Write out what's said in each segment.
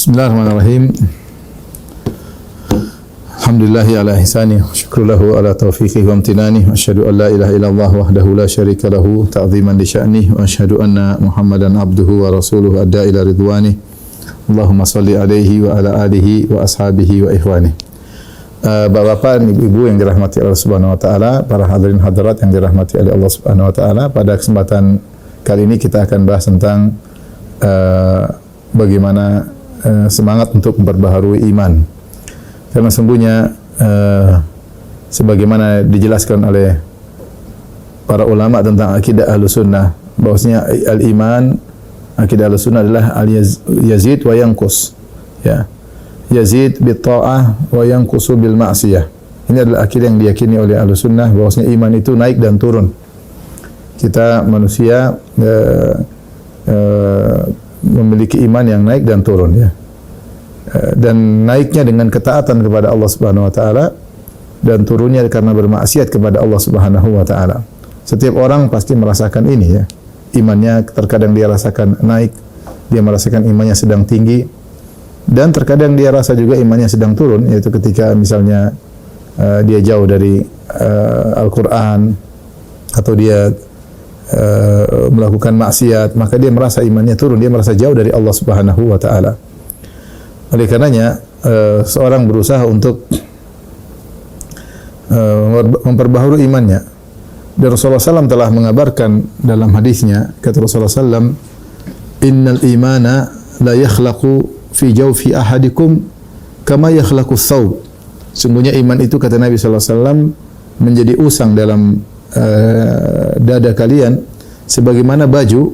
Bismillahirrahmanirrahim. Alhamdulillahi ala ihsani, syukru lahu ala taufiqihi wa amtinani, wa asyhadu an la ilaha illallah wahdahu la syarika lahu ta'ziman li sya'nih, wa asyhadu anna Muhammadan abduhu wa rasuluhu adda ila ridwani. Allahumma salli alaihi wa ala alihi wa ashabihi wa ikhwani. Bapak-bapak, ibu-ibu yang dirahmati Allah Subhanahu wa taala, para hadirin hadirat yang dirahmati oleh Allah Subhanahu wa taala, pada kesempatan kali ini kita akan bahas tentang bagaimana semangat untuk memperbaharui iman. Karena sungguhnya sebagaimana dijelaskan oleh para ulama tentang akidah Ahlussunnah, bahwasanya al-iman, akidah Ahlussunnah adalah al-yazid wa yanqus. Ya. Yazid bit ta'ah wa yanqusu bil ma'siyah. Ini adalah akidah yang diyakini oleh Ahlussunnah, bahwasanya iman itu naik dan turun. Kita manusia memiliki iman yang naik dan turun, ya. Dan naiknya dengan ketaatan kepada Allah Subhanahu wa taala, dan turunnya karena bermaksiat kepada Allah Subhanahu wa taala. Setiap orang pasti merasakan ini, ya. Imannya terkadang dia rasakan naik, dia merasakan imannya sedang tinggi, dan terkadang dia rasa juga imannya sedang turun, yaitu ketika misalnya dia jauh dari Al-Qur'an, atau dia melakukan maksiat, maka dia merasa imannya turun, dia merasa jauh dari Allah Subhanahu wa taala. Oleh karenanya seorang berusaha untuk memperbaharui imannya. Dan Rasulullah SAW telah mengabarkan dalam hadisnya, kata Rasulullah SAW, "Innal imana la yakhlaqu fi jawfi ahadikum kama yakhlaqu thawb." Sungguhnya iman itu, kata Nabi sallallahu alaihi wasallam, menjadi usang dalam dada kalian sebagaimana baju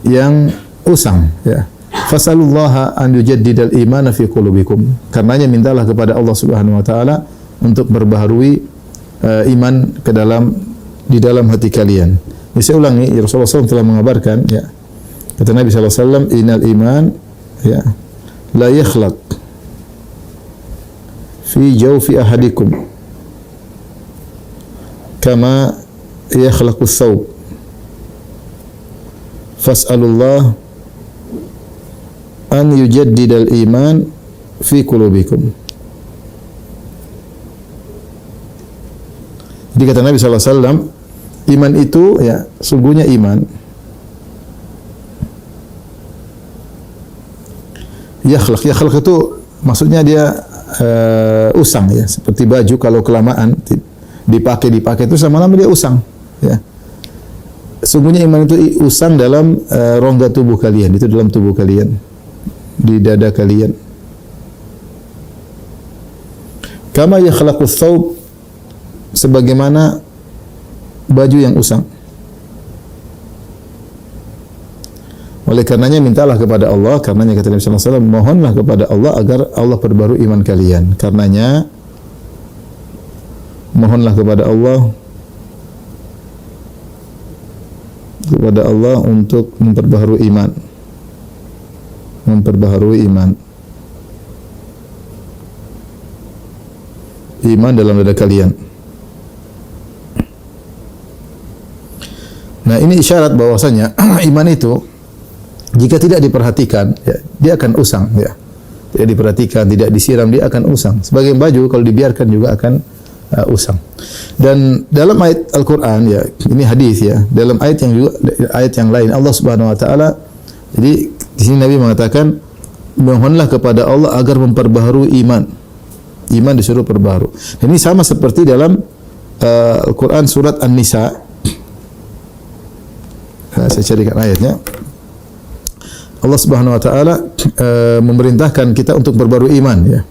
yang usang, ya. Fasalullaha an yujaddidal imana fi qulubikum. Karenanya mintalah kepada Allah Subhanahu wa taala untuk berbaharui iman di dalam hati kalian. Ini saya ulangi, Rasulullah SAW telah mengabarkan, ya. Kata Nabi sallallahu alaihi wasallam, "Innal iman, ya, la yakhlaq fi jawfi ahadikum kama yakhlaqu thawb. Fas'alullah an yujaddidal iman fi qulubikum." Jadi kata Nabi sallallahu alaihi wasallam, iman itu, ya, sungguhnya iman yakhlaq itu maksudnya dia usang, ya, seperti baju kalau kelamaan dipakai itu lama-lama dia usang, ya. Sungguhnya iman itu usang dalam rongga tubuh kalian, itu dalam tubuh kalian, di dada kalian. Kama yakhlaqu thawb, sebagaimana baju yang usang. Oleh karenanya mintalah kepada Allah, karenanya kata Nabi sallallahu alaihi wasallam, mohonlah kepada Allah agar Allah perbarui iman kalian. Karenanya mohonlah kepada Allah untuk memperbaharui iman. Iman dalam dada kalian. Nah, ini isyarat bahwasanya iman itu jika tidak diperhatikan, ya, dia akan usang, ya. Tidak diperhatikan, tidak disiram, dia akan usang. Sebagai baju kalau dibiarkan juga akan usang. Dan dalam ayat Al-Qur'an, ya, ini hadis, ya, dalam ayat yang lain Allah Subhanahu wa taala, jadi di sini Nabi mengatakan, mohonlah kepada Allah agar memperbaharui iman. Iman disuruh perbaharu. Ini sama seperti dalam Al-Qur'an surat An-Nisa. Saya carikan ayatnya. Allah Subhanahu wa taala memerintahkan kita untuk berbaharui iman, ya.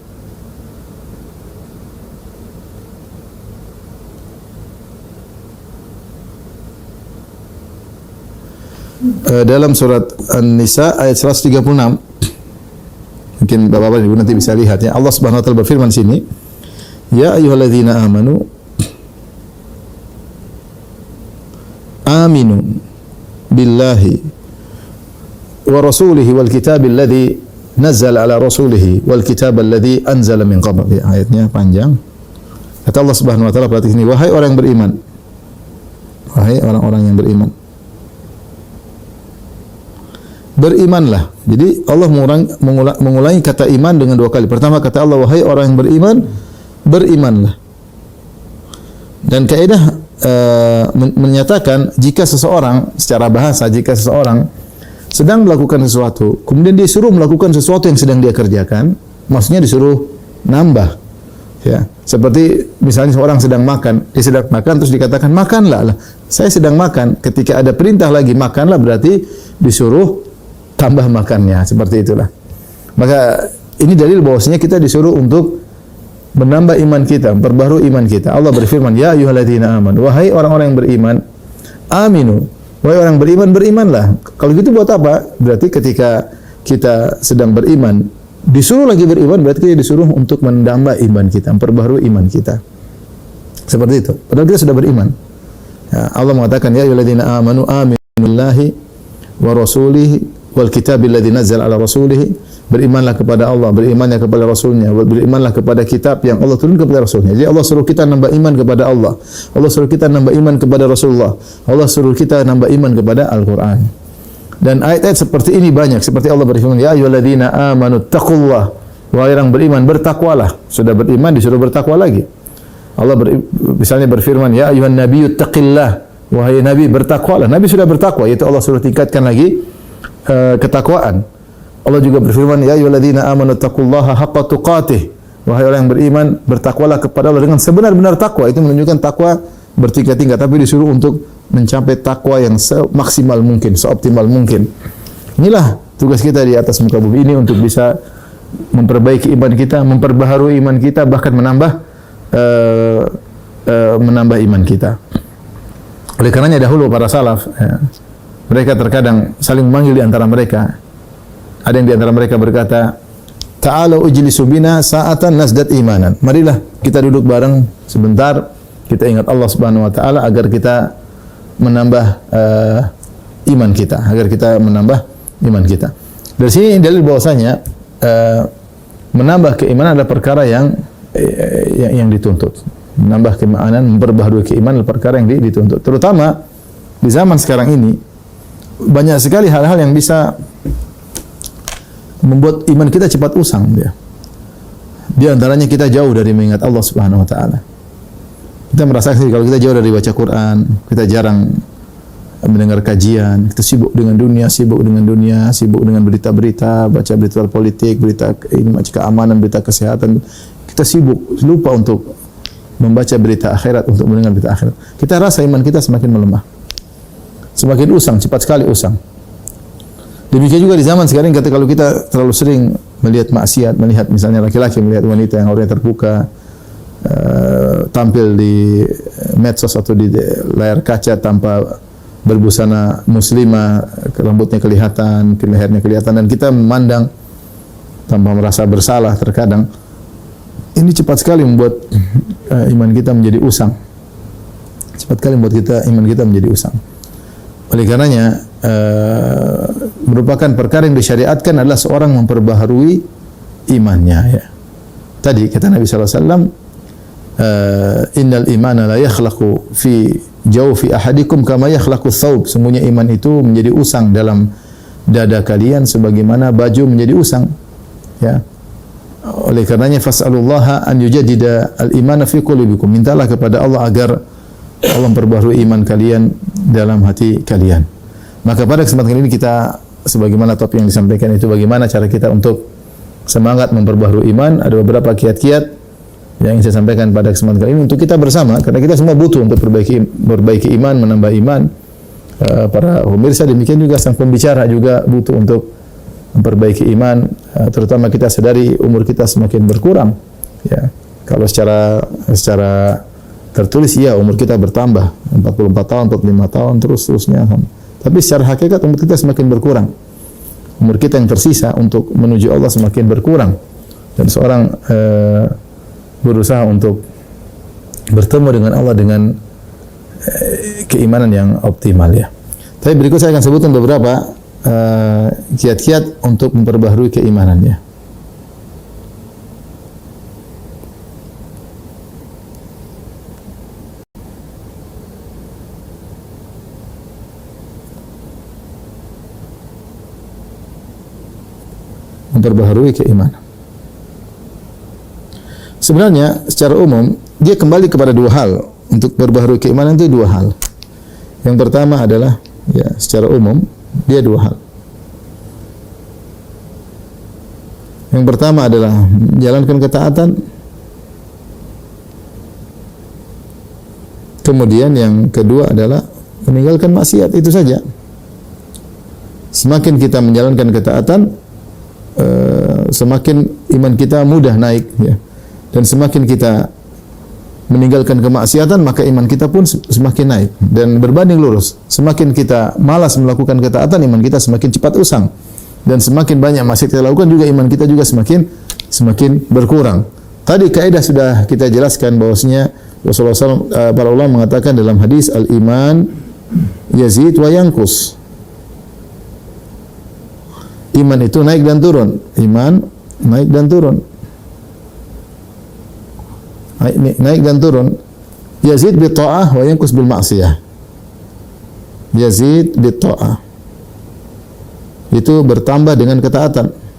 Dalam surat An-Nisa ayat 136. Mungkin Bapak-bapak Ibu nanti bisa lihat, ya. Allah Subhanahu wa taala berfirman di sini, "Ya ayyuhalladzina amanu aminu billahi wa rasulihi wal kitabil ladzi nazzala ala rasulihi wal kitabal ladzi anzala min qabl." Ya, ayatnya panjang. Kata Allah Subhanahu wa taala pada sini, wahai orang yang beriman. Wahai orang-orang yang beriman. berimanlah. Jadi Allah mengulangi kata iman dengan dua kali. Pertama kata Allah, wahai orang yang beriman, berimanlah. Dan kaidah menyatakan jika seseorang secara bahasa, jika seseorang sedang melakukan sesuatu, kemudian dia disuruh melakukan sesuatu yang sedang dia kerjakan, maksudnya disuruh nambah. Ya, seperti misalnya seorang sedang makan, dia sedang makan terus dikatakan makanlah. Lah, saya sedang makan. Ketika ada perintah lagi makanlah, berarti disuruh tambah makannya, seperti itulah. Maka ini dalil bahwasanya kita disuruh untuk menambah iman kita, memperbaharui iman kita. Allah berfirman, ya ayyuhalladzina amanu, wahai orang-orang yang beriman, aminu, wahai orang beriman, berimanlah. Kalau gitu buat apa? Berarti ketika kita sedang beriman, disuruh lagi beriman, berarti kita disuruh untuk menambah iman kita, memperbaharui iman kita. Seperti itu. Padahal kita sudah beriman. Ya, Allah mengatakan, ya ayyuhalladzina amanu, aminu billahi wa rasulihi wal kitabil ladzi nazzala ala rasulihi. Berimanlah kepada Allah, berimanlah kepada Rasulnya, berimanlah kepada kitab yang Allah turunkan kepada Rasulnya. Jadi Allah suruh kita nambah iman kepada Allah. Allah suruh kita nambah iman kepada Rasulullah. Allah suruh kita nambah iman kepada Al-Quran. Dan ayat-ayat seperti ini banyak. Seperti Allah berfirman, ya ayyuhalladzina amanu taqullah. Wahai orang beriman, bertakwalah. Sudah beriman, disuruh bertakwa lagi. Allah misalnya berfirman, ya ayyuhan nabiyyu taqillah. Wahai Nabi, bertakwalah. Nabi sudah bertakwa, yaitu Allah suruh tingkatkan lagi ketakwaan. Allah juga berfirman, ya ayyuhalladzina amanu taqullaha haqqa tuqatih. Wahai orang yang beriman, bertakwalah kepada Allah dengan sebenar-benar takwa. Itu menunjukkan takwa bertingkat-tingkat, tapi disuruh untuk mencapai takwa yang semaksimal mungkin, seoptimal mungkin. Inilah tugas kita di atas muka bumi ini, untuk bisa memperbaiki iman kita, memperbaharui iman kita, bahkan menambah iman kita. Oleh karenanya dahulu para salaf, mereka terkadang saling memanggil di antara mereka. Ada yang di antara mereka berkata, ta'alu ujlisu bina sa'atan nasdat imanan. Marilah kita duduk bareng sebentar, kita ingat Allah Subhanahu wa taala agar kita menambah iman kita, agar kita menambah iman kita. Dari sini dalil bahwasanya menambah keimanan adalah perkara yang dituntut. Menambah keimanan, memperbaharui keimanan adalah perkara yang dituntut. Terutama di zaman sekarang ini banyak sekali hal-hal yang bisa membuat iman kita cepat usang dia. Di antaranya kita jauh dari mengingat Allah Subhanahu wa taala. Kita merasakan kalau kita jauh dari baca Quran, kita jarang mendengar kajian, kita sibuk dengan dunia, sibuk dengan berita-berita, baca berita politik, berita keamanan, berita kesehatan. Kita sibuk, lupa untuk membaca berita akhirat, untuk mendengar berita akhirat. Kita rasa iman kita semakin melemah. Semakin usang, cepat sekali usang. Demikian juga di zaman sekarang, kata kalau kita terlalu sering melihat maksiat, melihat misalnya laki-laki melihat wanita yang auratnya terbuka, tampil di medsos atau di layar kaca tanpa berbusana muslimah, rambutnya kelihatan, lehernya kelihatan, dan kita memandang tanpa merasa bersalah terkadang. Ini cepat sekali membuat iman kita menjadi usang. Cepat sekali membuat iman kita menjadi usang. Oleh karenanya merupakan perkara yang disyariatkan adalah seorang memperbaharui imannya. Ya. Tadi kata Nabi SAW, innal imana la yakhlaqu fi jawfi ahadikum kama yakhlaqu thawb. Sungguhnya iman itu menjadi usang dalam dada kalian sebagaimana baju menjadi usang. Ya. Oleh karenanya fas'alullaha an yujaddida al-imana fi qulubikum. Mintalah kepada Allah agar Allah memperbaharui iman kalian dalam hati kalian. Maka pada kesempatan ini kita, sebagaimana topik yang disampaikan itu, bagaimana cara kita untuk semangat memperbaharui iman. Ada beberapa kiat-kiat yang ingin saya sampaikan pada kesempatan kali ini untuk kita bersama, karena kita semua butuh untuk perbaiki iman, menambah iman. Para pemirsa, demikian juga sang pembicara juga butuh untuk memperbaiki iman. Terutama kita sadari umur kita semakin berkurang. Ya, kalau secara tertulis ya umur kita bertambah 44 tahun, 45 tahun terusnya. Tapi secara hakikat umur kita semakin berkurang. Umur kita yang tersisa untuk menuju Allah semakin berkurang. Dan seorang berusaha untuk bertemu dengan Allah dengan keimanan yang optimal ya. Tapi berikut saya akan sebutkan beberapa kiat-kiat untuk memperbaharui keimanannya. memperbaharui keimanan. Sebenarnya secara umum dia kembali kepada dua hal. Untuk perbaharui keimanan itu dua hal. Yang pertama adalah ya secara umum dia dua hal. Yang pertama adalah menjalankan ketaatan. Kemudian yang kedua adalah meninggalkan maksiat, itu saja. Semakin kita menjalankan ketaatan, semakin iman kita mudah naik, ya. Dan semakin kita meninggalkan kemaksiatan, maka iman kita pun semakin naik. Dan berbanding lurus, semakin kita malas melakukan ketaatan, iman kita semakin cepat usang. Dan semakin banyak maksiat kita lakukan juga, iman kita juga semakin berkurang. Tadi kaidah sudah kita jelaskan bahwasanya Rasulullah SAW, para ulama mengatakan dalam hadis, al-iman yazid wa yankus. Iman itu naik dan turun. Iman naik dan turun. Naik dan turun. Yazid bi ta'ah wa yankus bil ma'siyah. Yazid bi ta'ah. Itu bertambah dengan ketaatan.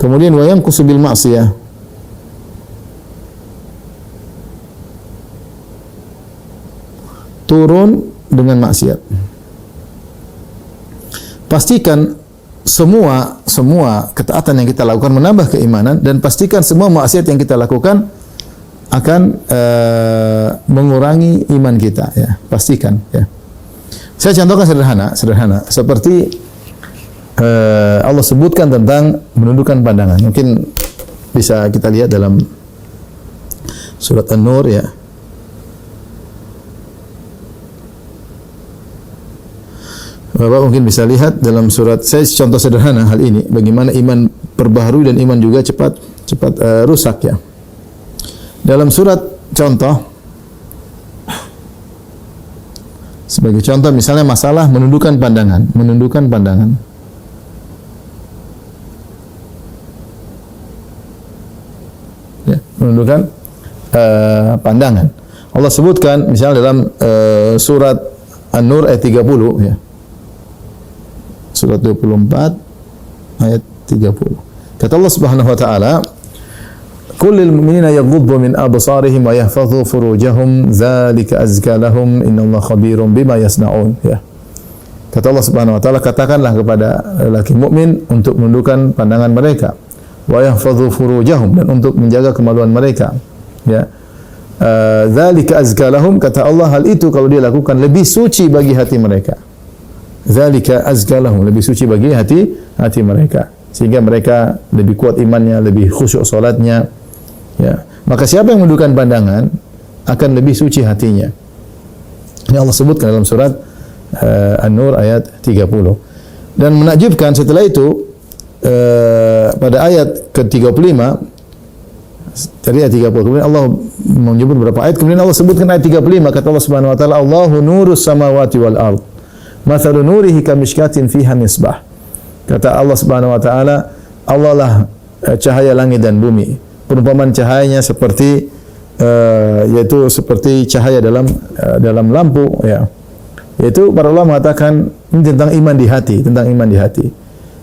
Kemudian wa yankus bil ma'siyah. Turun dengan maksiat. Pastikan semua ketaatan yang kita lakukan menambah keimanan, dan pastikan semua maksiat yang kita lakukan akan mengurangi iman kita, ya. Pastikan, ya. Saya contohkan sederhana seperti Allah sebutkan tentang menundukkan pandangan. Mungkin bisa kita lihat dalam surat An-Nur, ya. Bapak mungkin bisa lihat dalam surat, saya contoh sederhana hal ini, bagaimana iman perbaharui dan iman juga cepat rusak, ya. Dalam surat contoh, sebagai contoh misalnya masalah menundukkan pandangan. Ya, menundukkan pandangan. Allah sebutkan misalnya dalam surat An-Nur ayat 30, ya. Surat 24 ayat 30. Kata Allah Subhanahu wa taala, "Qul lil mu'minina yaghuddu min absarihim wa yahfazu furujahum, dzalika azka lahum, innallaha khabirum bima yasnaun." Ya. Kata Allah Subhanahu wa taala, katakanlah kepada lelaki mukmin untuk menundukkan pandangan mereka, wa yahfazu furujahum, dan untuk menjaga kemaluan mereka. Ya. Dzalika azka lahum, kata Allah, hal itu kalau dia lakukan lebih suci bagi hati mereka. Dzalika azka lahum, lebih suci bagi hati mereka, sehingga mereka lebih kuat imannya, lebih khusyuk salatnya, ya. Maka siapa yang menundukkan pandangan akan lebih suci hatinya. Ini Allah sebutkan dalam surat An-Nur ayat 30. Dan menakjubkan setelah itu pada ayat ke-35, dari ayat 30 kemudian Allah menyebut beberapa ayat, kemudian Allah sebutkan ayat 35, kata Allah Subhanahu wa taala, Allahu nurus samawati wal ard. Mathalu nurihi kamishkatin fiha misbah. Kata Allah Subhanahu wa taala, Allah lah cahaya langit dan bumi. Perumpamaan cahayanya seperti yaitu seperti cahaya dalam lampu, ya. Yaitu para ulama mengatakan ini tentang iman di hati,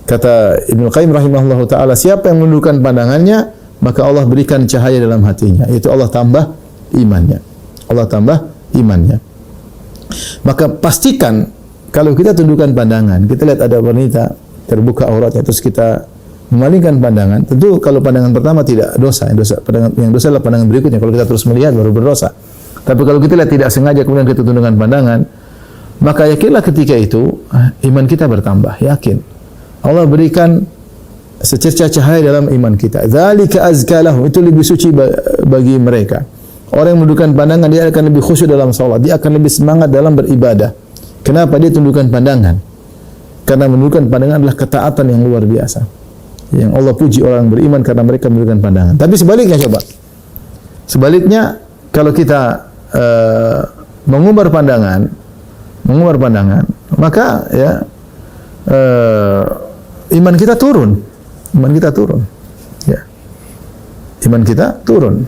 Kata Ibnu Qayyim rahimahullahu taala, siapa yang menundukkan pandangannya, maka Allah berikan cahaya dalam hatinya, yaitu Allah tambah imannya. Maka pastikan kalau kita tundukkan pandangan, kita lihat ada wanita terbuka auratnya, terus kita memalingkan pandangan, tentu kalau pandangan pertama tidak dosa, yang dosa adalah pandangan berikutnya. Kalau kita terus melihat baru berdosa. Tapi kalau kita lihat tidak sengaja kemudian kita tundukkan pandangan, maka yakinlah ketika itu iman kita bertambah, yakin. Allah berikan secercah cahaya dalam iman kita. Dzalika azka lahum, itu lebih suci bagi mereka. Orang yang menundukkan pandangan, dia akan lebih khusyuk dalam salat, dia akan lebih semangat dalam beribadah. Kenapa dia tundukkan pandangan? Karena menundukkan pandangan adalah ketaatan yang luar biasa. Yang Allah puji orang beriman karena mereka menundukkan pandangan. Tapi sebaliknya coba. Sebaliknya kalau kita mengumbar pandangan, maka ya iman kita turun. Ya. Iman kita turun.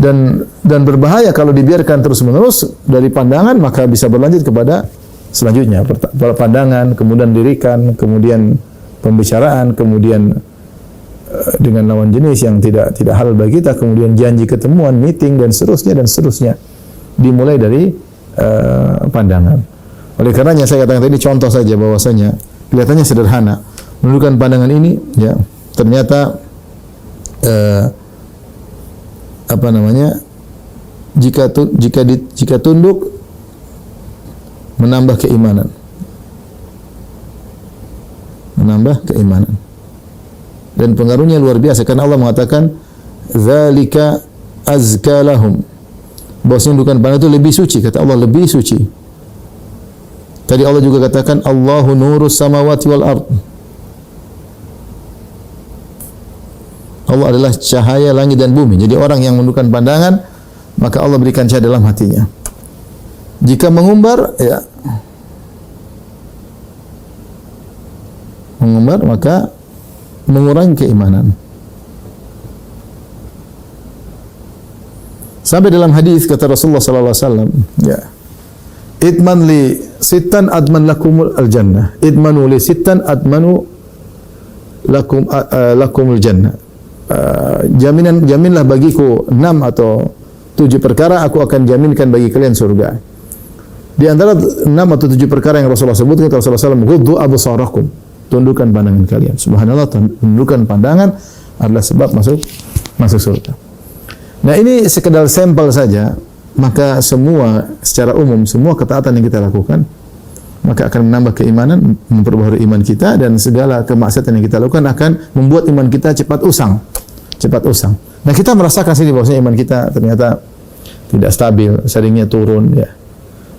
Dan berbahaya kalau dibiarkan terus-menerus dari pandangan, maka bisa berlanjut kepada selanjutnya, pandangan, kemudian lirikan, kemudian pembicaraan, kemudian dengan lawan jenis yang tidak halal bagi kita, kemudian janji ketemuan, meeting dan seterusnya. Dimulai dari pandangan. Oleh karenanya saya katakan tadi contoh saja bahwasanya kelihatannya sederhana. Menundukkan pandangan ini ya ternyata jika tunduk menambah keimanan. Dan pengaruhnya luar biasa karena Allah mengatakan dzalika azka lahum. Bahwasanya menundukkan pandangan itu lebih suci, kata Allah lebih suci. Tadi Allah juga katakan Allahu nurus samawati wal ard. Allah adalah cahaya langit dan bumi. Jadi orang yang menundukkan pandangan, maka Allah berikan cahaya dalam hatinya. Jika mengumbar, maka mengurangi keimanan. Sampai dalam hadis kata Rasulullah sallallahu alaihi wasallam, idman li sittan adman lakumul al-jannah. Idmanu li sittan admanu lakumul jannah. Jaminlah bagiku 6 atau 7 perkara, aku akan jaminkan bagi kalian surga. Di antara 6 atau 7 perkara yang Rasulullah sebutkan, kata Rasulullah SAW, ghuddu absarakum, tundukkan pandangan kalian. Subhanallah, tundukkan pandangan adalah sebab masuk surga. Nah, ini sekedar sampel saja, maka secara umum semua ketaatan yang kita lakukan maka akan menambah keimanan, memperbaharui iman kita, dan segala kemaksiatan yang kita lakukan akan membuat iman kita cepat usang. Nah, kita merasakan sini bahwasanya iman kita ternyata tidak stabil, seringnya turun ya.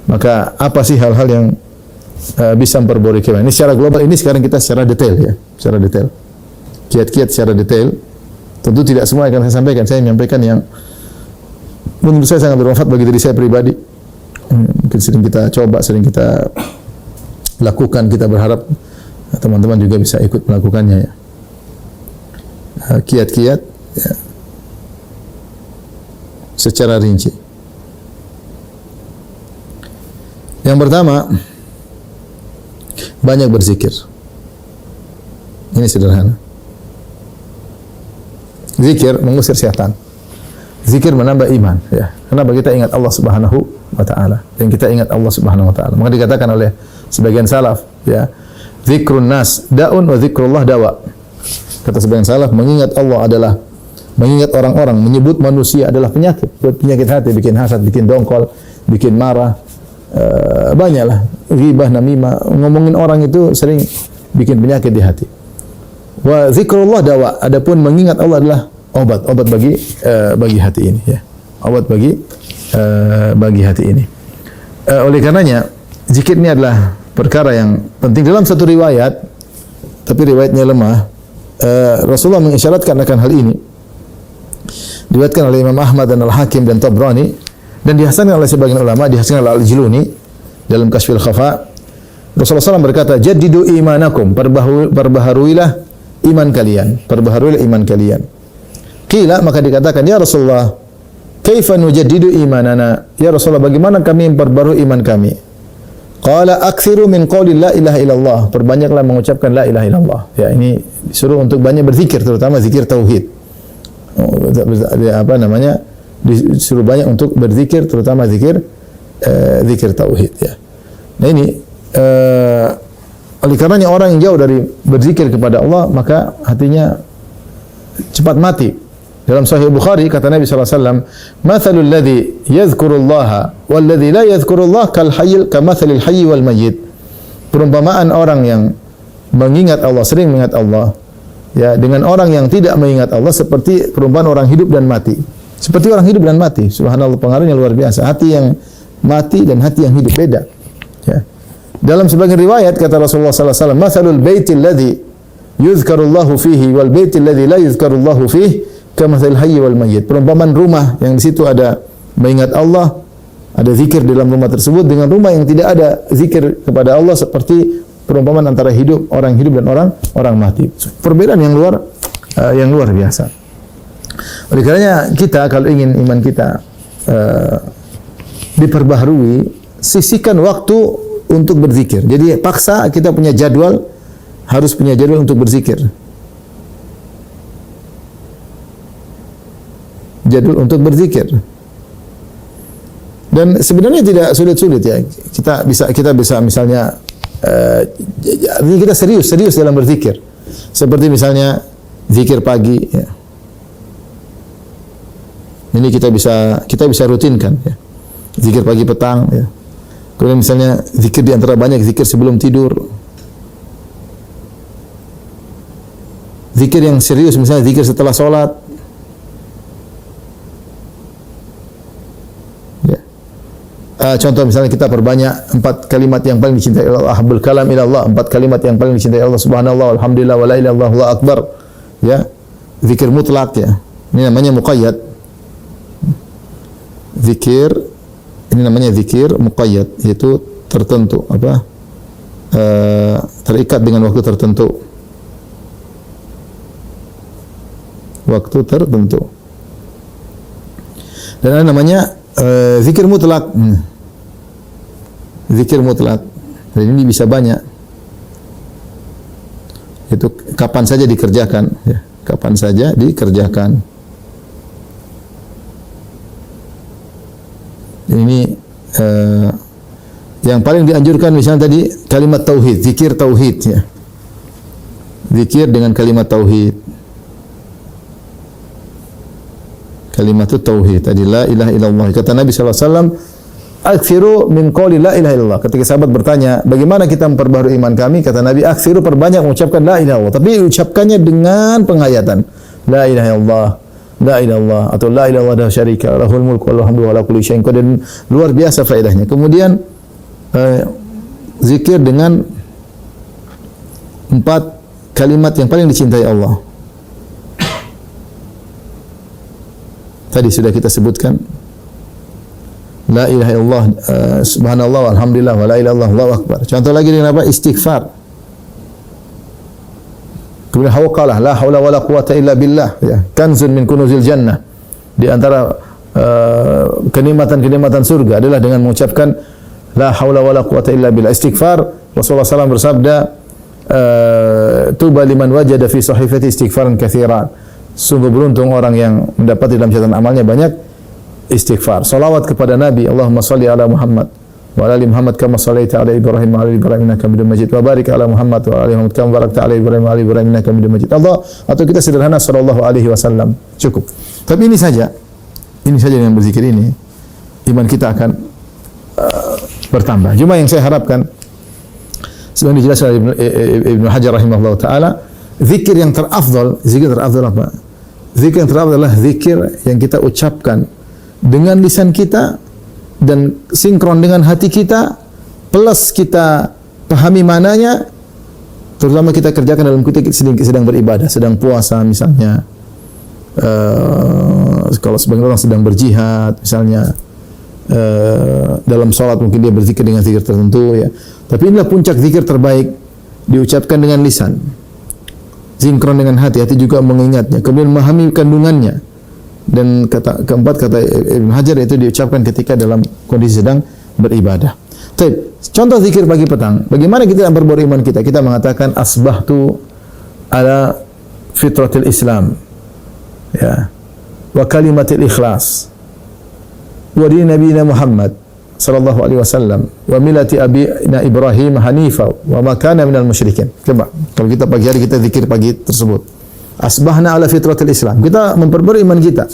Maka apa sih hal-hal yang bisa memperbaharui keimanan? Ini secara global, ini sekarang kita secara detail ya, kiat-kiat secara detail. Tentu tidak semua akan saya sampaikan. Saya menyampaikan yang menurut saya sangat bermanfaat bagi diri saya pribadi. Mungkin sering kita coba, sering kita lakukan, kita berharap teman-teman juga bisa ikut melakukannya ya. Kiat-kiat ya, secara rinci. Yang pertama, banyak berzikir. Ini sederhana. Zikir mengusir syaitan. Zikir menambah iman ya. Kenapa? Kita ingat Allah Subhanahu wa taala. Dan kita ingat Allah Subhanahu wa taala. Maka dikatakan oleh sebagian salaf ya, zikrun nas daun wa zikrullah dawa. Kata sebagian salaf, mengingat Allah adalah mengingat orang-orang, menyebut manusia adalah penyakit. Penyakit hati, bikin hasad, bikin dongkol, bikin marah. Banyaklah ghibah, namimah, ngomongin orang itu sering bikin penyakit di hati. Wa zikrullah dawa. Adapun mengingat Allah adalah obat bagi hati ini ya. Obat bagi hati ini. Oleh karenanya zikir ini adalah perkara yang penting. Dalam satu riwayat, tapi riwayatnya lemah, Rasulullah mengisyaratkan akan hal ini. Diriwayatkan oleh Imam Ahmad dan Al-Hakim dan Tabrani, dan dihasankan oleh sebagian ulama, dihasankan oleh Al-Jiluni dalam Kashful Khafa. Rasulullah SAW berkata, jaddidu imanakum, perbaharuilah iman kalian. Qila, maka dikatakan, ya Rasulullah, kaifa nujaddidu imanana? Ya Rasulullah, bagaimana kami memperbarui iman kami? Qala akthiru min qawli la ilaha illallah. Perbanyaklah mengucapkan la ilaha illallah. Ya, ini disuruh untuk banyak berzikir, terutama zikir tauhid. Disuruh banyak untuk berzikir, terutama zikir tauhid ya. Nah, ini oleh karenanya orang yang jauh dari berzikir kepada Allah, maka hatinya cepat mati. Dalam Sahih Bukhari kata Nabi sallallahu alaihi wasallam, "Matsalul ladzi yadhkurullaha wal ladzi la yadhkurullah kamatsalil hayy wal mayyit." Perumpamaan orang yang mengingat Allah, sering mengingat Allah, ya, dengan orang yang tidak mengingat Allah seperti perumpamaan orang hidup dan mati. Seperti orang hidup dan mati. Subhanallah, pengaruhnya luar biasa. Hati yang mati dan hati yang hidup beda. Ya. Dalam sebagian riwayat kata Rasulullah sallallahu alaihi wasallam, "Matsalul baitil ladzi yuzkarullahu fihi wal baitil ladzi la yuzkarullahu fihi kamatsalil hayy wal mayyit." Perumpamaan rumah yang di situ ada mengingat Allah, ada zikir dalam rumah tersebut, dengan rumah yang tidak ada zikir kepada Allah seperti perumpamaan antara orang hidup dan orang mati. Perbedaan yang luar biasa. Oleh karenanya kita kalau ingin iman kita diperbaharui, sisihkan waktu untuk berzikir. Jadi paksa kita punya jadwal, harus punya jadwal untuk berzikir. Jadwal untuk berzikir. Dan sebenarnya tidak sulit-sulit ya. Kita bisa misalnya kita serius dalam berzikir. Seperti misalnya zikir pagi ya. Ini kita bisa rutinkan ya. Zikir pagi petang ya. Kemudian misalnya zikir di antara banyak zikir sebelum tidur. Zikir yang serius misalnya zikir setelah sholat. Ya. Contoh misalnya kita perbanyak 4 kalimat yang paling dicintai Allah, habul kalam ila Allah, 4 kalimat yang paling dicintai Allah, subhanallah, alhamdulillah, wa la ilaha illallah, Allahu akbar. Ya. Zikir mutlak ya. Ini namanya muqayyad. Zikir ini namanya zikir muqayyad, yaitu tertentu terikat dengan waktu tertentu. Waktu tertentu. Dan ada namanya zikir mutlak. Zikir mutlak. Dan ini bisa banyak. Itu kapan saja dikerjakan, ya. Kapan saja dikerjakan. Ini yang paling dianjurkan misalnya tadi kalimat tauhid, zikir tauhid ya. Zikir dengan kalimat tauhid. Kalimat tauhid tadi la ilaha illallah. Kata Nabi sallallahu alaihi wasallam, "Aktsiru min qouli la ilaha illallah." Ketika sahabat bertanya, "Bagaimana kita memperbaharui iman kami?" Kata Nabi, "Aktsiru, perbanyak mengucapkan la ilaha illallah." Tapi ucapkannya dengan penghayatan. La ilaha illallah. La ilallah atau la ilallah dah syarika lahul mulku wa lahul hamdu wa la kulli syai'in qadir. Luar biasa faedahnya. Kemudian zikir dengan 4 kalimat yang paling dicintai Allah. Tadi sudah kita sebutkan. La ilaha illallah, subhanallah, alhamdulillah, wa la ilaha illallah, Allahu akbar. Contoh lagi dengan apa? Istighfar. Kemudian hawqalah, la haula wala quwata illa billah ya. Kanzun min kunuzil jannah. Di antara kenikmatan-kenikmatan surga adalah dengan mengucapkan la haula wala quwata illa billah. Istighfar, Rasulullah SAW bersabda, tuba liman wajada fi sahifati istighfaran katsiran. Sungguh beruntung orang yang mendapat dalam catatan amalnya banyak istighfar. Salawat kepada Nabi, Allahumma salli ala Muhammad wa ala ali Muhammad kama shallaita ala Ibrahim wa ala ali Ibrahim innaka Hamidum Majid. Wa barik ala Muhammad wa ala ali Muhammad kama barakta ala Ibrahim wa ala ali Ibrahim innaka Hamidum Majid. Allah, atau kita sederhana sallallahu alaihi wasallam. Cukup. Tapi ini saja dengan berzikir ini iman kita akan bertambah. Cuma yang saya harapkan sebagaimana dijelaskan oleh Ibnu Hajar rahimahullah taala, zikir yang terafdal apa? Zikir yang terafdal adalah zikir yang kita ucapkan dengan lisan kita dan sinkron dengan hati kita, plus kita pahami mananya, terutama kita kerjakan dalam kita sedang beribadah, sedang puasa misalnya, kalau sebagian orang sedang berjihad misalnya, dalam sholat mungkin dia berzikir dengan zikir tertentu ya. Tapi inilah puncak zikir terbaik, diucapkan dengan lisan, sinkron dengan hati, hati juga mengingatnya, kemudian memahami kandungannya. Dan keempat kata Ibn Hajar itu diucapkan ketika dalam kondisi sedang beribadah. Contoh zikir pagi petang. Bagaimana kita memperbarui iman kita? Kita mengatakan asbahtu ala fitratil Islam. Ya. Wa kalimatil ikhlas. Wa din nabiyina Muhammad sallallahu alaihi wasallam wa millati abina Ibrahim hanifa wa ma kana minal musyrikin. Coba kalau kita pagi hari kita zikir pagi tersebut. Asbahna ala fitratil Islam. Kita memperbarui iman kita.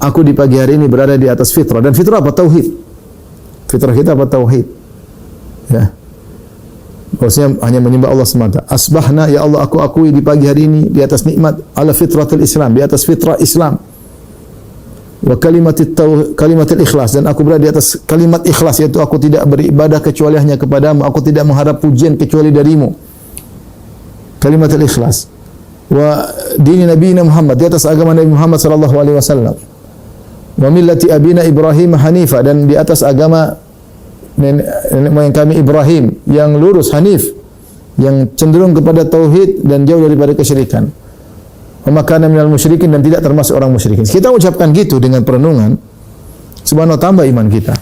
Aku di pagi hari ini berada di atas fitrah. Dan fitrah apa? Tauhid. Fitrah kita apa? Tauhid. Ya. Maksudnya hanya menyembah Allah semata. Asbahna, ya Allah, aku akui di pagi hari ini di atas nikmat ala fitratil Islam, di atas fitrah Islam. Wa kalimatil ikhlas, dan aku berada di atas kalimat ikhlas, yaitu aku tidak beribadah kecuali hanya kepadamu, aku tidak mengharap pujian kecuali darimu. Kalimatil ikhlas. Wa dini nabiyina Muhammad, di atas agama Nabi Muhammad sallallahu alaihi wasallam. Wa millati abina Ibrahim hanifa, dan di atas agama nenek moyang kami Ibrahim yang lurus, hanif, yang cenderung kepada tauhid dan jauh daripada kesyirikan. Wa makana minal musyrikin, dan tidak termasuk orang musyrikin. Kita ucapkan gitu dengan perenungan, subhanallah, tambah iman kita.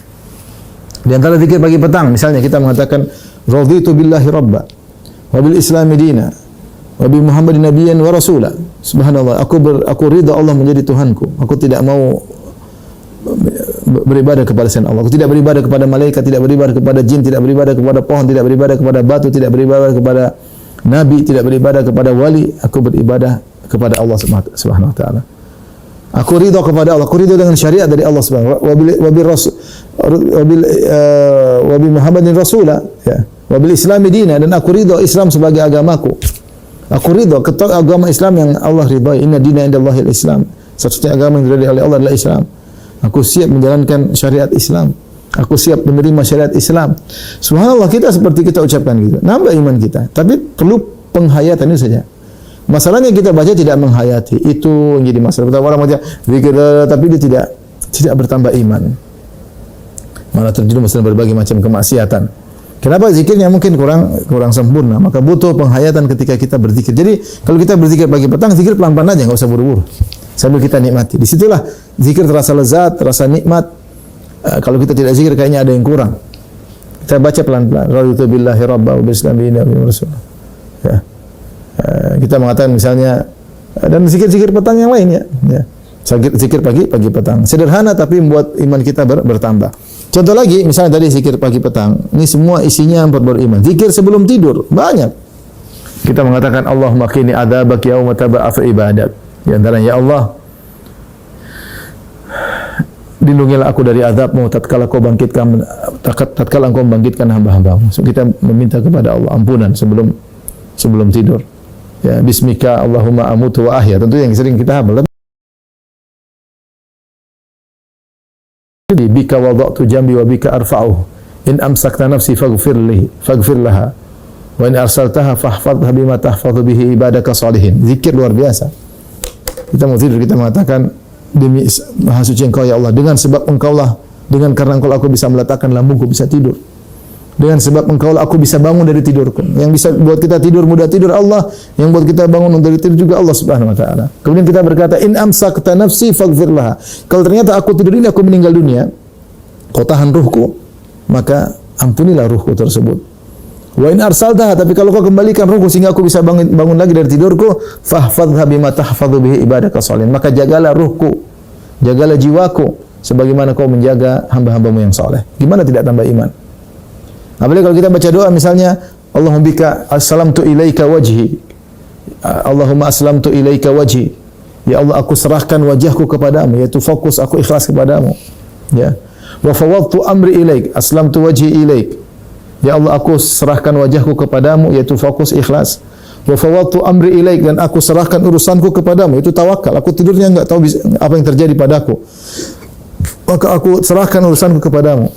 Di antara zikir pagi petang, misalnya kita mengatakan raditu billahi rabba wa bil islami dina wa bi muhammadin nabiyyan wa rasula. Subhanallah, aku ridha Allah menjadi Tuhanku. Aku tidak mau beribadah kepada selain Allah. Aku tidak beribadah kepada malaikat, tidak beribadah kepada jin, tidak beribadah kepada pohon, tidak beribadah kepada batu, tidak beribadah kepada nabi, tidak beribadah kepada wali. Aku beribadah kepada Allah Subhanahu wa taala. Aku ridha kepada Allah, aku ridha dengan syariat dari Allah Subhanahu wa bi Muhammadin rasula, ya. Wa bil islami dina, dan aku ridha Islam sebagai agamaku. Aku ridha agama Islam yang Allah ridhai. Inna dina indallahil Islam. Satu-satunya agama yang diridhai oleh Allah adalah Islam. Aku siap menjalankan syariat Islam. Aku siap menerima syariat Islam. Subhanallah, kita seperti kita ucapkan gitu. Nambah iman kita. Tapi perlu penghayatan itu saja. Masalahnya kita baca tidak menghayati. Itu yang jadi masalah. Betapa orang baca zikir tapi dia tidak bertambah iman. Malah terjerumus dalam berbagai macam kemaksiatan. Kenapa zikirnya mungkin kurang sempurna? Maka butuh penghayatan ketika kita berzikir. Jadi kalau kita berzikir pagi petang, zikir pelan-pelan aja, enggak usah buru-buru. Sambil kita nikmati. Disitulah zikir terasa lezat, terasa nikmat. Kalau kita tidak zikir kayaknya ada yang kurang. Kita baca pelan-pelan. Raditu billahi rabba wa bil islami dina wa rasul. Ya. Kita mengatakan misalnya dan zikir-zikir petang yang lain ya. Zikir pagi petang. Sederhana tapi membuat iman kita bertambah. Contoh lagi, misalnya tadi zikir pagi petang. Ini semua isinya memperbarui iman. Zikir sebelum tidur banyak. Kita mengatakan Allahumma qini adzabak yauma tab'ats ibadat. Di antaranya, ya Allah, lindungilah aku dari azab-Mu tatkala Engkau membangkitkan hamba-hamba-Mu. So, kita meminta kepada Allah ampunan sebelum tidur. Ya, bismika Allahumma amutu wa ahya. Tentu yang sering kita hafal. Bika wada'tu jambi wa bika arfa'uh. In amsakta nafsi faghfir laha. Wa in arsaltaha fahfadha bima tahfadhu bihi ibadaka salihin. Zikir luar biasa. Kita mau tidur, kita mengatakan demi Maha Suci Engkau ya Allah, dengan sebab Engkaulah, dengan karena Engkau aku bisa meletakkan lambungku bisa tidur. Dengan sebab Engkau aku bisa bangun dari tidurku. Yang bisa buat kita tidur mudah tidur Allah, yang buat kita bangun dari tidur juga Allah Subhanahu wa taala. Kemudian kita berkata in amsakta nafsi faghfir laha. Kalau ternyata aku tidur ini aku meninggal dunia, kau tahan ruhku, maka ampunilah ruhku tersebut. Wa in arsaltaha, tapi kalau kau kembalikan ruhku sehingga aku bisa bangun lagi dari tidurku, fahfadha bima tahfadhu bihi ibadaka shalihin. Maka jagalah ruhku, jagalah jiwaku sebagaimana kau menjaga hamba-hambamu yang saleh. Gimana tidak tambah iman? Apalagi kalau kita baca doa misalnya Allahumma bika aslamtu ilaika wajhi. Allahumma aslamtu ilaika wajhi. Ya Allah, aku serahkan wajahku kepadamu, yaitu fokus aku ikhlas kepadamu. Ya. Wa fawwadtu amri ilaik, aslamtu wajhi ilaik. Ya Allah, aku serahkan wajahku kepadamu, yaitu fokus ikhlas. Wa fawwadtu amri ilaik, dan aku serahkan urusanku kepadamu, itu tawakal. Aku tidurnya enggak tahu apa yang terjadi padaku. Maka aku serahkan urusanku kepadamu.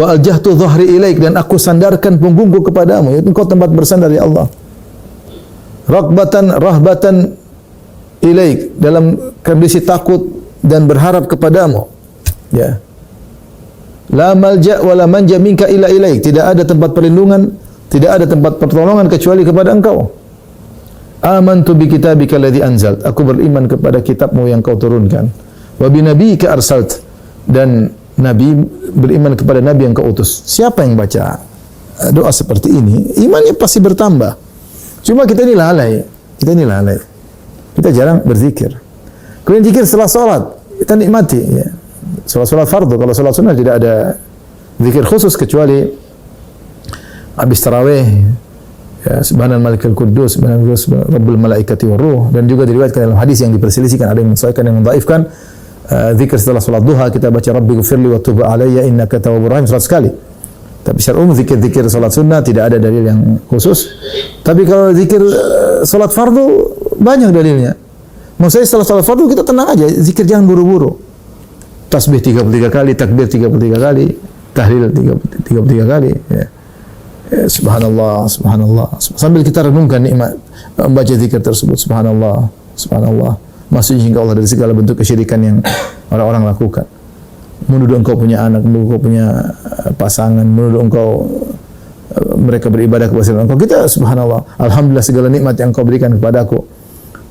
Wa aljahtu dhahri ilaik, dan aku sandarkan punggungku kepadamu, yaitu engkau tempat bersandar ya Allah. Raghbatan rahbatan ilaik, dalam kondisi takut dan berharap kepadamu. Ya. La malja wa la manja minka illa ilaik, tidak ada tempat perlindungan, tidak ada tempat pertolongan kecuali kepada engkau. Amantu bi kitabika alladhi anzalt, aku beriman kepada kitabmu yang kau turunkan. Wa bi nabiyyika arsalt, dan Nabi beriman kepada Nabi yang kau utus. Siapa yang baca doa seperti ini, imannya pasti bertambah. Cuma kita ini lalai. Kita jarang berzikir. Kemudian zikir setelah salat, kita nikmati. Ya. Salat fardu, kalau salat sunnah tidak ada zikir khusus kecuali habis tarawih. Ya, subhanal malikal quddus, subhanal rabbul malaikati waruh, dan juga diriwayatkan dalam hadis yang diperselisihkan, ada yang mensahihkan, yang mendhaifkan. Zikir setelah salat duha kita baca rabbighfirli wa tub alayya innaka tawwabur rahim 100 kali. Tapi secara umum zikir-zikir salat sunnah tidak ada dalil yang khusus. Tapi kalau zikir salat fardu banyak dalilnya. Maksudnya setelah salat fardu kita tenang aja, zikir jangan buru-buru. Tasbih 33 kali, takbir 33 kali, tahlil 33 kali, ya. Subhanallah, subhanallah. Sambil kita renungkan nikmat membaca zikir tersebut, subhanallah, subhanallah. Maksudnya hingga Allah dari segala bentuk kesyirikan yang orang-orang lakukan. Menuduh engkau punya anak, menuduh engkau punya pasangan, menuduh engkau mereka beribadah kepada selain engkau. Kita subhanallah, alhamdulillah segala nikmat yang engkau berikan kepadaku.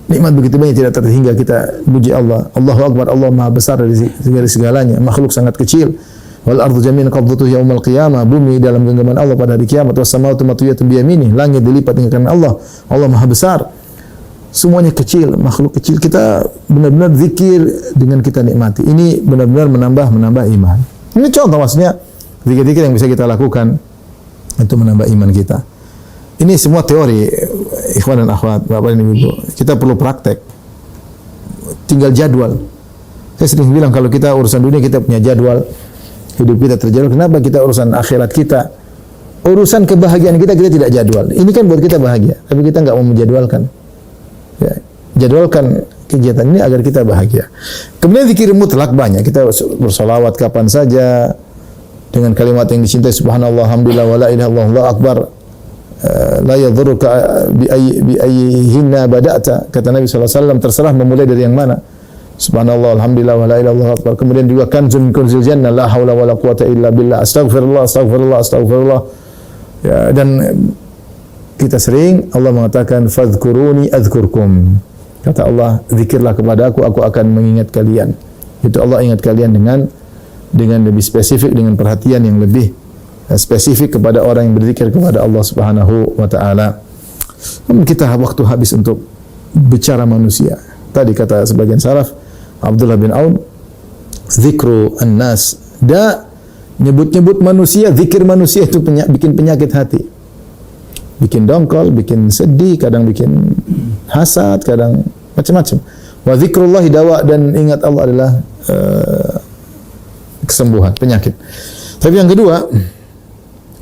Nikmat begitu banyak tidak terhingga kita puji Allah. Allahu Akbar, Allah Maha besar dari segalanya. Makhluk sangat kecil. Wal ardu jami'an qabdatuhu yaumil qiyamah, bumi dalam genggaman Allah pada hari kiamat. Was samawati matwiyatun bi yaminih, langit dilipat dengan tangan Allah. Allah Maha besar. Semuanya kecil, makhluk kecil. Kita benar-benar zikir dengan kita nikmati. Ini benar-benar menambah iman. Ini contoh maksudnya zikir-zikir yang bisa kita lakukan untuk menambah iman kita. Ini semua teori, ikhwan dan akhwat, Bapak dan Ibu. Kita perlu praktek. Tinggal jadwal. Saya sering bilang kalau kita urusan dunia kita punya jadwal, hidup kita terjadwal. Kenapa kita urusan akhirat kita, urusan kebahagiaan kita tidak jadwal. Ini kan buat kita bahagia, tapi kita nggak mau menjadwalkan. Ya, jadwalkan kegiatan ini agar kita bahagia. Kemudian zikir mutlak banyak. Kita bersolawat kapan saja dengan kalimat yang dicintai. Subhanallah, alhamdulillah, wa la ilaha illallah, Allahu akbar. La yadhurruka bi ayyihinna bada'ta. Kata Nabi sallallahu alaihi wasallam, terserah memulai dari yang mana. Subhanallah, alhamdulillah, wa la ilaha illallah, akbar. Kemudian juga kanzun min kunzil jannah, la haula wa la quwata illa billah. Astaghfirullah, astaghfirullah, astaghfirullah. Ya, dan kita sering Allah mengatakan fadhkuruni adzkurkum. Kata Allah, zikirlah kepada aku akan mengingat kalian. Itu Allah ingat kalian dengan lebih spesifik, dengan perhatian yang lebih spesifik kepada orang yang berzikir kepada Allah Subhanahu wa taala. Kita waktu habis untuk bicara manusia. Tadi kata sebagian salaf, Abdullah bin Aun, zikru an-nas, nyebut-nyebut manusia, zikir manusia itu bikin penyakit hati. Bikin dongkol, bikin sedih, kadang bikin hasad, kadang macam-macam. Wa zikrullahi dawa, dan ingat Allah adalah kesembuhan, penyakit. Tapi yang kedua,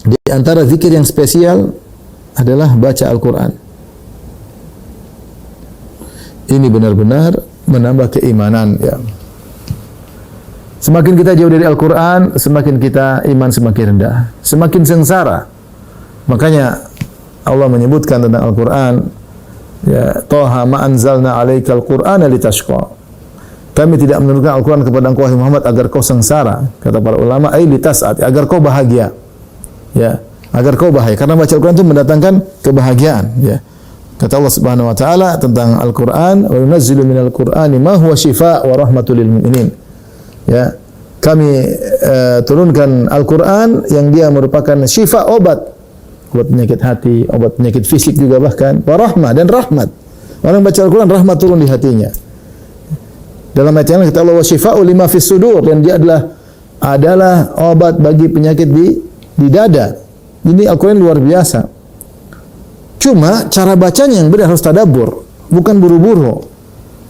di antara zikir yang spesial adalah baca Al-Quran. Ini benar-benar menambah keimanan, ya. Semakin kita jauh dari Al-Quran, semakin kita iman semakin rendah, semakin sengsara. Makanya Allah menyebutkan tentang Al-Quran, ya, Taha ma anzalna alaikal Qur'ana litashqa. Kami tidak menurunkan Al-Quran kepada engkau wahai Muhammad agar kau sengsara. Kata para ulama, ai litas'at, agar kau bahagia. Ya, agar kau bahagia. Karena baca Al-Quran itu mendatangkan kebahagiaan, ya. Kata Allah Subhanahu wa taala tentang Al-Quran, wa yunazzilu minal Qur'ani ma huwa shifaa wa rahmatul lil mu'minin. Ya, kami turunkan Al-Quran yang dia merupakan syifa, obat buat penyakit hati, obat penyakit fisik juga bahkan, warahmah, dan rahmat. Orang baca Al-Quran, rahmat turun di hatinya. Dalam ayat yang lain kata Allah, wa syifa'u lima fis sudur, dan dia adalah obat bagi penyakit di dada. Ini Al-Quran luar biasa. Cuma cara bacanya yang benar, harus tadabbur, bukan buru-buru.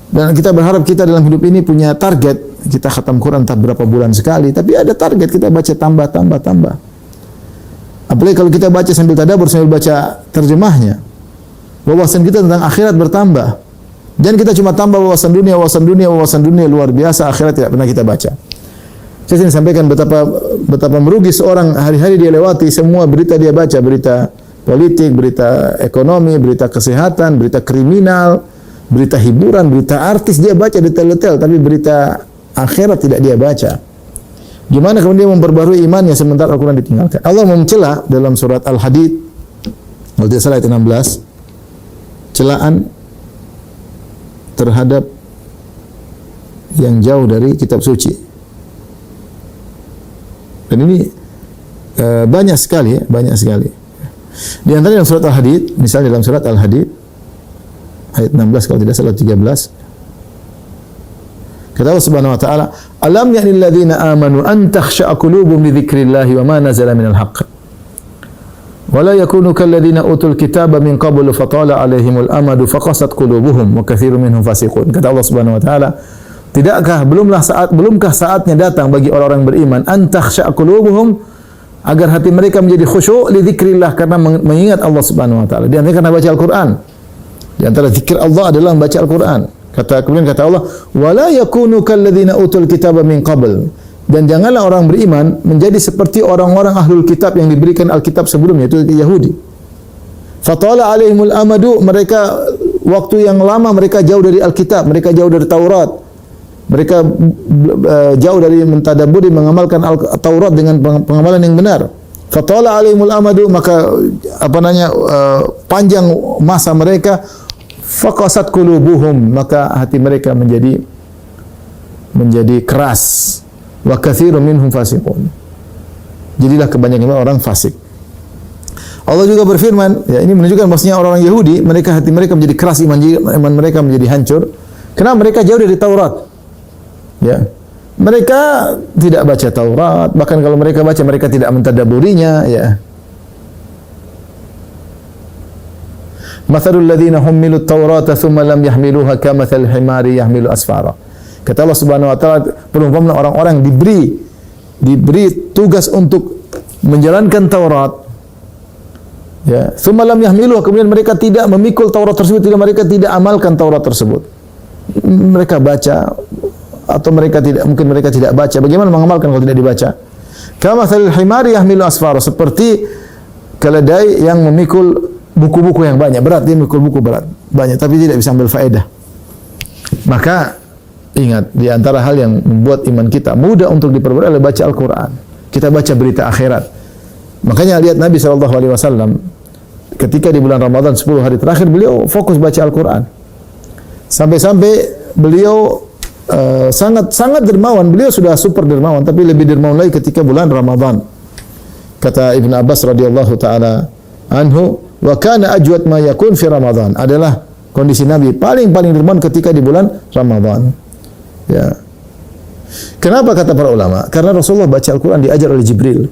Dan kita berharap kita dalam hidup ini punya target. Kita khatam Quran entah berapa bulan sekali, tapi ada target, kita baca tambah. Apalagi kalau kita baca sambil tadabbur, sambil baca terjemahnya, wawasan kita tentang akhirat bertambah. Dan kita cuma tambah wawasan dunia luar biasa, akhirat tidak pernah kita baca. Saya ingin sampaikan betapa merugi seorang, hari-hari dia lewati semua berita dia baca, berita politik, berita ekonomi, berita kesehatan, berita kriminal, berita hiburan, berita artis dia baca detail-detail, tapi berita akhirat tidak dia baca. Gimana kemudian memperbarui imannya sementara Al-Quran ditinggalkan? Allah mencela dalam surat Al-Hadid, kalau tidak salah ayat 16, celaan terhadap yang jauh dari kitab suci. Dan ini banyak sekali. Di antara dalam surat Al-Hadid, misalnya dalam surat Al-Hadid ayat 16 kalau tidak salah 13. Kata Allah Subhanahu wa taala, "Alam ya'ni alladziina aamanu an takhsha'a qulubuhum li dzikrillahi wa ma nazala minal haqq. Wa la yakunu kalladziina utul kitaba min qablu fatala 'alaihimul amadu faqasat qulubuhum wa katsirun minhum fasiqun." Kata Allah Subhanahu wa taala, belumkah saatnya datang bagi orang-orang beriman an takhsha'a qulubuhum, agar hati mereka menjadi khusyuk li dzikrillah, karena mengingat Allah Subhanahu wa taala. Di antara karena baca Al-Qur'an. Di antara zikir Allah adalah membaca Al-Qur'an. Kemudian kata Allah, wala yakunu kalladzina utul kitaba min qabl, dan janganlah orang beriman menjadi seperti orang-orang ahlul kitab yang diberikan Alkitab sebelumnya, itu Yahudi. Fatala alaihimul amadu, mereka waktu yang lama mereka jauh dari Alkitab, mereka jauh dari Taurat, mereka jauh dari mentadabburi, mengamalkan Taurat dengan pengamalan yang benar. Fatala alaihimul amadu, maka panjang masa mereka. Faqasat qulubuhum, maka hati mereka menjadi keras. Wa katsirun minhum fasiqun, jadilah kebanyakan orang fasik. Allah juga berfirman, ya ini menunjukkan bahwasanya orang-orang Yahudi, mereka hati mereka menjadi keras, iman mereka menjadi hancur. Karena mereka jauh dari Taurat. Ya. Mereka tidak baca Taurat, bahkan kalau mereka baca mereka tidak mentadabburinya, ya. Mathalul ladzina hummilut Taurata tsumma lam yahmiluha kamathal himari yahmilu asfara. Kata Allah Subhanahu wa taala, perumpamaan orang-orang diberi tugas untuk menjalankan Taurat. Ya, tsumma lam yahmiluha, kemudian mereka tidak memikul Taurat tersebut, mereka tidak amalkan Taurat tersebut. Mereka baca atau mungkin mereka tidak baca. Bagaimana mengamalkan kalau tidak dibaca? Kamathal himari yahmilu asfara, seperti keledai yang memikul buku-buku yang banyak, berat, dia memikul buku berat, banyak, tapi tidak bisa ambil faedah. Maka ingat, di antara hal yang membuat iman kita mudah untuk diperbarui adalah baca Al-Quran. Kita baca berita akhirat. Makanya lihat Nabi SAW ketika di bulan Ramadan 10 hari terakhir beliau fokus baca Al-Quran. Sampai-sampai beliau sangat dermawan. Beliau sudah super dermawan, tapi lebih dermawan lagi ketika bulan Ramadan. Kata Ibn Abbas radhiyallahu taala anhu, wa kana ajwad ma yakun fi Ramadan, adalah kondisi Nabi paling dermawan ketika di bulan Ramadan. Ya. Kenapa kata para ulama? Karena Rasulullah baca Al-Quran diajar oleh Jibril.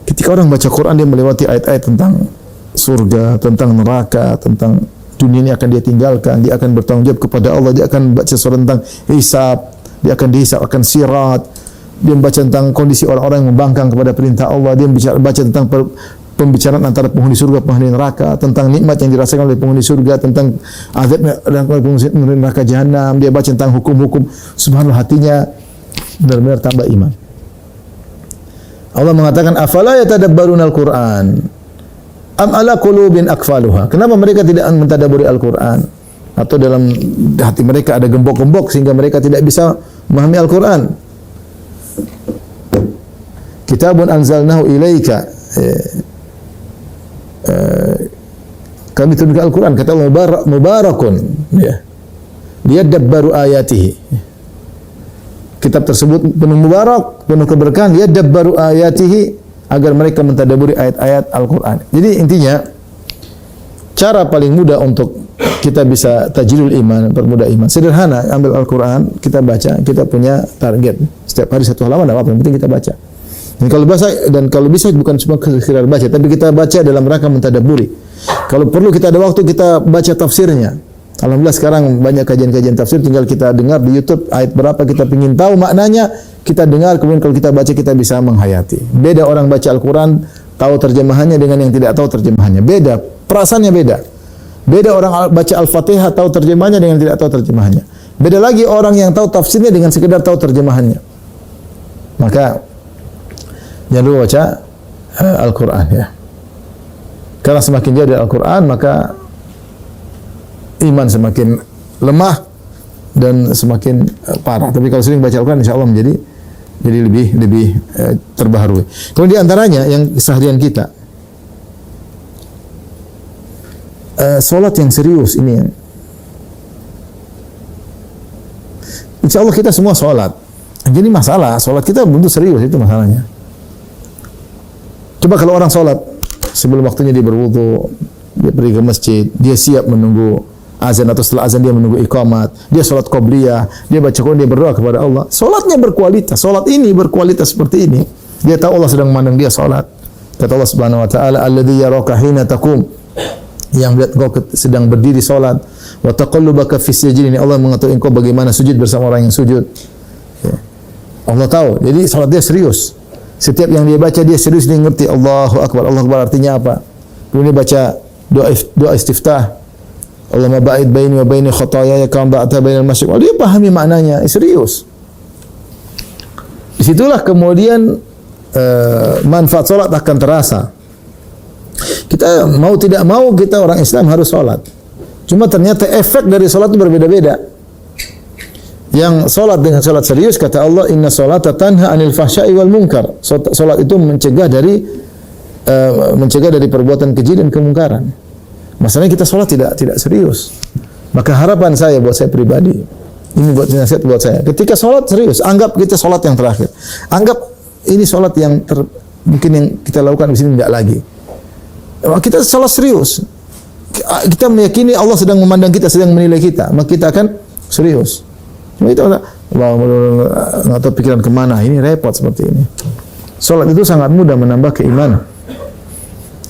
Ketika orang baca Quran, dia melewati ayat-ayat tentang surga, tentang neraka, tentang dunia ini akan dia tinggalkan, dia akan bertanggung jawab kepada Allah, dia akan baca surah tentang hisab, dia akan dihisab, akan sirat, dia membaca tentang kondisi orang-orang yang membangkang kepada perintah Allah, dia baca tentang pembicaraan antara penghuni surga, penghuni neraka, tentang nikmat yang dirasakan oleh penghuni surga, tentang azab dan penghuni neraka jahanam, dia baca tentang hukum-hukum. Subhanallah, hatinya benar-benar tambah iman. Allah mengatakan, afala yatadabbaruna al-Qur'an am ala qulubin aqfaluha. Kenapa mereka tidak mentadabburi Al-Qur'an? Atau dalam hati mereka ada gembok-gembok sehingga mereka tidak bisa memahami Al-Qur'an. Kitabun anzalnahu ilaika, kami turunkan Al-Quran, kata Allah, mubarakun, ya, liyadabbaru ayatihi. Kitab tersebut penuh mubarak, penuh keberkahan, liyadabbaru ayatihi, agar mereka mentadabburi ayat-ayat Al-Quran. Jadi intinya, cara paling mudah untuk kita bisa tajilul iman, permudah iman, sederhana, ambil Al-Quran, kita baca, kita punya target. Setiap hari satu halaman, apa yang penting kita baca. Dan kalau bisa bukan cuma sekedar baca, tapi kita baca dalam rangka mentadabburi. Kalau perlu kita ada waktu, kita baca tafsirnya. Alhamdulillah sekarang banyak kajian-kajian tafsir, tinggal kita dengar di YouTube ayat berapa kita ingin tahu maknanya, kita dengar, kemudian kalau kita baca kita bisa menghayati. Beda orang baca Al-Quran tahu terjemahannya dengan yang tidak tahu terjemahannya. Beda, perasaannya beda. Beda orang baca Al-Fatihah tahu terjemahannya dengan tidak tahu terjemahannya. Beda lagi orang yang tahu tafsirnya dengan sekedar tahu terjemahannya. Maka jangan lupa baca Al-Quran, ya. Karena semakin jauh dari Al-Quran, maka iman semakin lemah dan semakin parah. Tapi kalau sering baca Al-Quran, insya Allah jadi lebih terbaharui. Kemudian di antaranya yang keseharian kita, solat yang serius ini. Insya Allah kita semua solat. Jadi masalah solat kita bentuk serius, itu masalahnya. Coba kalau orang solat sebelum waktunya dia berwudu, dia pergi ke masjid, dia siap menunggu azan atau setelah azan dia menunggu iqamat, dia salat qabliyah, dia baca Quran, dia berdoa kepada Allah. Salatnya berkualitas, salat ini berkualitas seperti ini. Dia tahu Allah sedang memandang dia salat. Kata Allah Subhanahu wa taala, alladzi yaraka hina taqum, yang melihat engkau sedang berdiri salat, wa taqallubaka fis sajidin, Allah mengetahui engkau bagaimana sujud bersama orang yang sujud. Ya. Allah tahu. Jadi salat dia serius. Setiap yang dia baca dia serius, dia ngerti Allahu Akbar. Allahu Akbar artinya apa? Kemudian dia baca doa istiftah. Allahumma ba'id baini wa baini khataayaya kama ba'adta bainal masyriq. Dia pahami maknanya, serius. Disitulah kemudian manfaat salat akan terasa. Kita mau tidak mau, kita orang Islam harus salat. Cuma ternyata efek dari salat itu berbeda-beda. Yang salat dengan salat serius, kata Allah, inna salata tanha anil fahsya'i wal munkar. Salat itu mencegah dari perbuatan keji dan kemungkaran. Masalahnya kita sholat tidak serius. Maka harapan saya buat saya pribadi, ini buat nasihat buat saya. Ketika sholat serius, anggap kita sholat yang terakhir. Anggap ini sholat yang Mungkin yang kita lakukan di sini enggak lagi. Kita salat serius. Kita meyakini Allah sedang memandang kita, sedang menilai kita, maka kita akan serius. Cuma itu nggak tahu pikiran kemana, ini repot seperti ini. Salat itu sangat mudah menambah keimanan.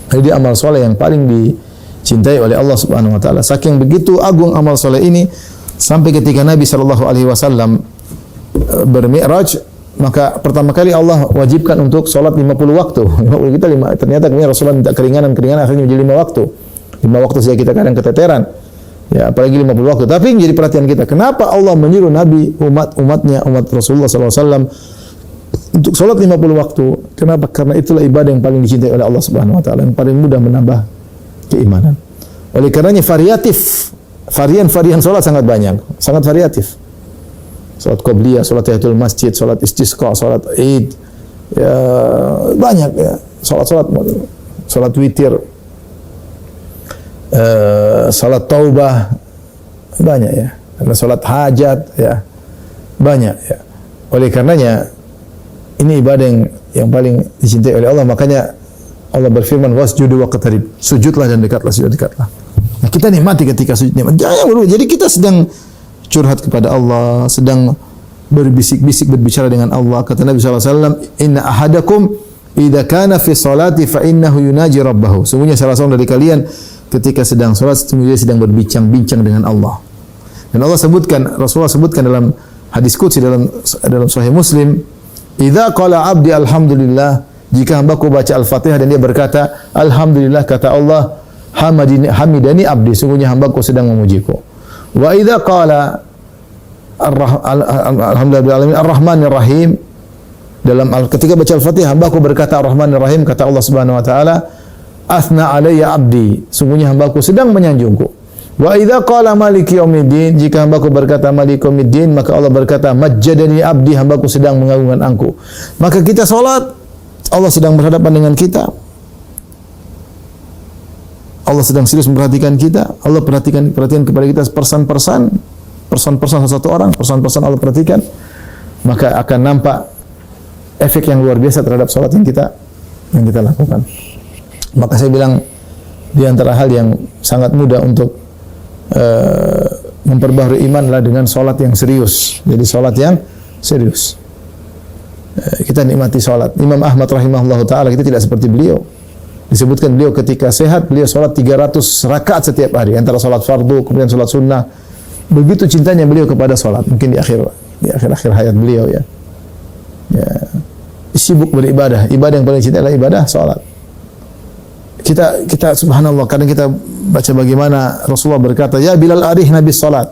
Jadi amal soleh yang paling dicintai oleh Allah Subhanahu Wa Taala. Saking begitu agung amal soleh ini, sampai ketika Nabi Shallallahu Alaihi Wasallam bermi'raj, maka pertama kali Allah wajibkan untuk salat 50 waktu. Ternyata kemudian Rasulullah minta keringanan akhirnya menjadi 5 waktu. 5 waktu saja kita kadang keteteran. Ya, apalagi 50 waktu. Tapi menjadi perhatian kita, kenapa Allah menyuruh Nabi, umat Rasulullah SAW untuk salat 50 waktu? Kenapa? Karena itulah ibadah yang paling dicintai oleh Allah Subhanahu Wa Taala, yang paling mudah menambah keimanan. Oleh karenanya varian salat sangat banyak, sangat variatif. Salat qabliyah, salat tahiyatul masjid, salat istisqa, salat Id, ya banyak ya. Salat witir, salat taubah banyak ya. Ada salat hajat ya. Banyak ya. Oleh karenanya ini ibadah yang paling dicintai oleh Allah, makanya Allah berfirman wasjudu waqtarib. Sujudlah dan dekatlah, dekatlah. Nah, kita nikmati ketika sujud nikmat. Jangan dulu. Jadi kita sedang curhat kepada Allah, sedang berbisik-bisik berbicara dengan Allah. Kata Nabi SAW, inna ahadakum idza kana fi salati fa innahu yunaji rabbahu. Sungguhnya salah seorang dari kalian ketika sedang salat sesungguhnya sedang berbincang-bincang dengan Allah. Dan Allah sebutkan, Rasulullah sebutkan dalam hadis qudsi dalam Sahih Muslim, idza qala abdi alhamdulillah, jika hambaku baca Al-Fatihah dan dia berkata alhamdulillah, kata Allah, hamidani abdi, sungguhnya hambaku sedang memujiku. Wa idza qala alhamdulillah ar-rahmanir rahim, ketika baca Al-Fatihah hambaku berkata ar-rahmanir rahim, kata Allah Subhanahu wa taala, athna alayya abdi, sungguhnya hambaku sedang menyanjungku. Wa idza qala maliki yaumiddin, jika hambaku berkata maliki yaumiddin, maka Allah berkata majjadani abdi, hambaku sedang mengagungkan aku. Maka kita salat, Allah sedang berhadapan dengan kita. Allah sedang serius memperhatikan kita. Allah perhatian kepada kita persan-persan satu orang, persan-persan Allah perhatikan. Maka akan nampak efek yang luar biasa terhadap salat yang kita lakukan. Maka saya bilang di antara hal yang sangat mudah untuk memperbaharui iman adalah dengan salat yang serius. Jadi salat yang serius. Kita nikmati salat. Imam Ahmad rahimahullahu taala, kita tidak seperti beliau. Disebutkan beliau ketika sehat, beliau salat 300 rakaat setiap hari, antara salat fardu kemudian salat sunnah. Begitu cintanya beliau kepada salat. Mungkin di akhir hayat beliau ya. Sibuk beribadah. Ibadah yang paling cinta adalah ibadah salat. Kita subhanallah, kadang kita baca bagaimana Rasulullah berkata, ya Bilal arihna bis salat.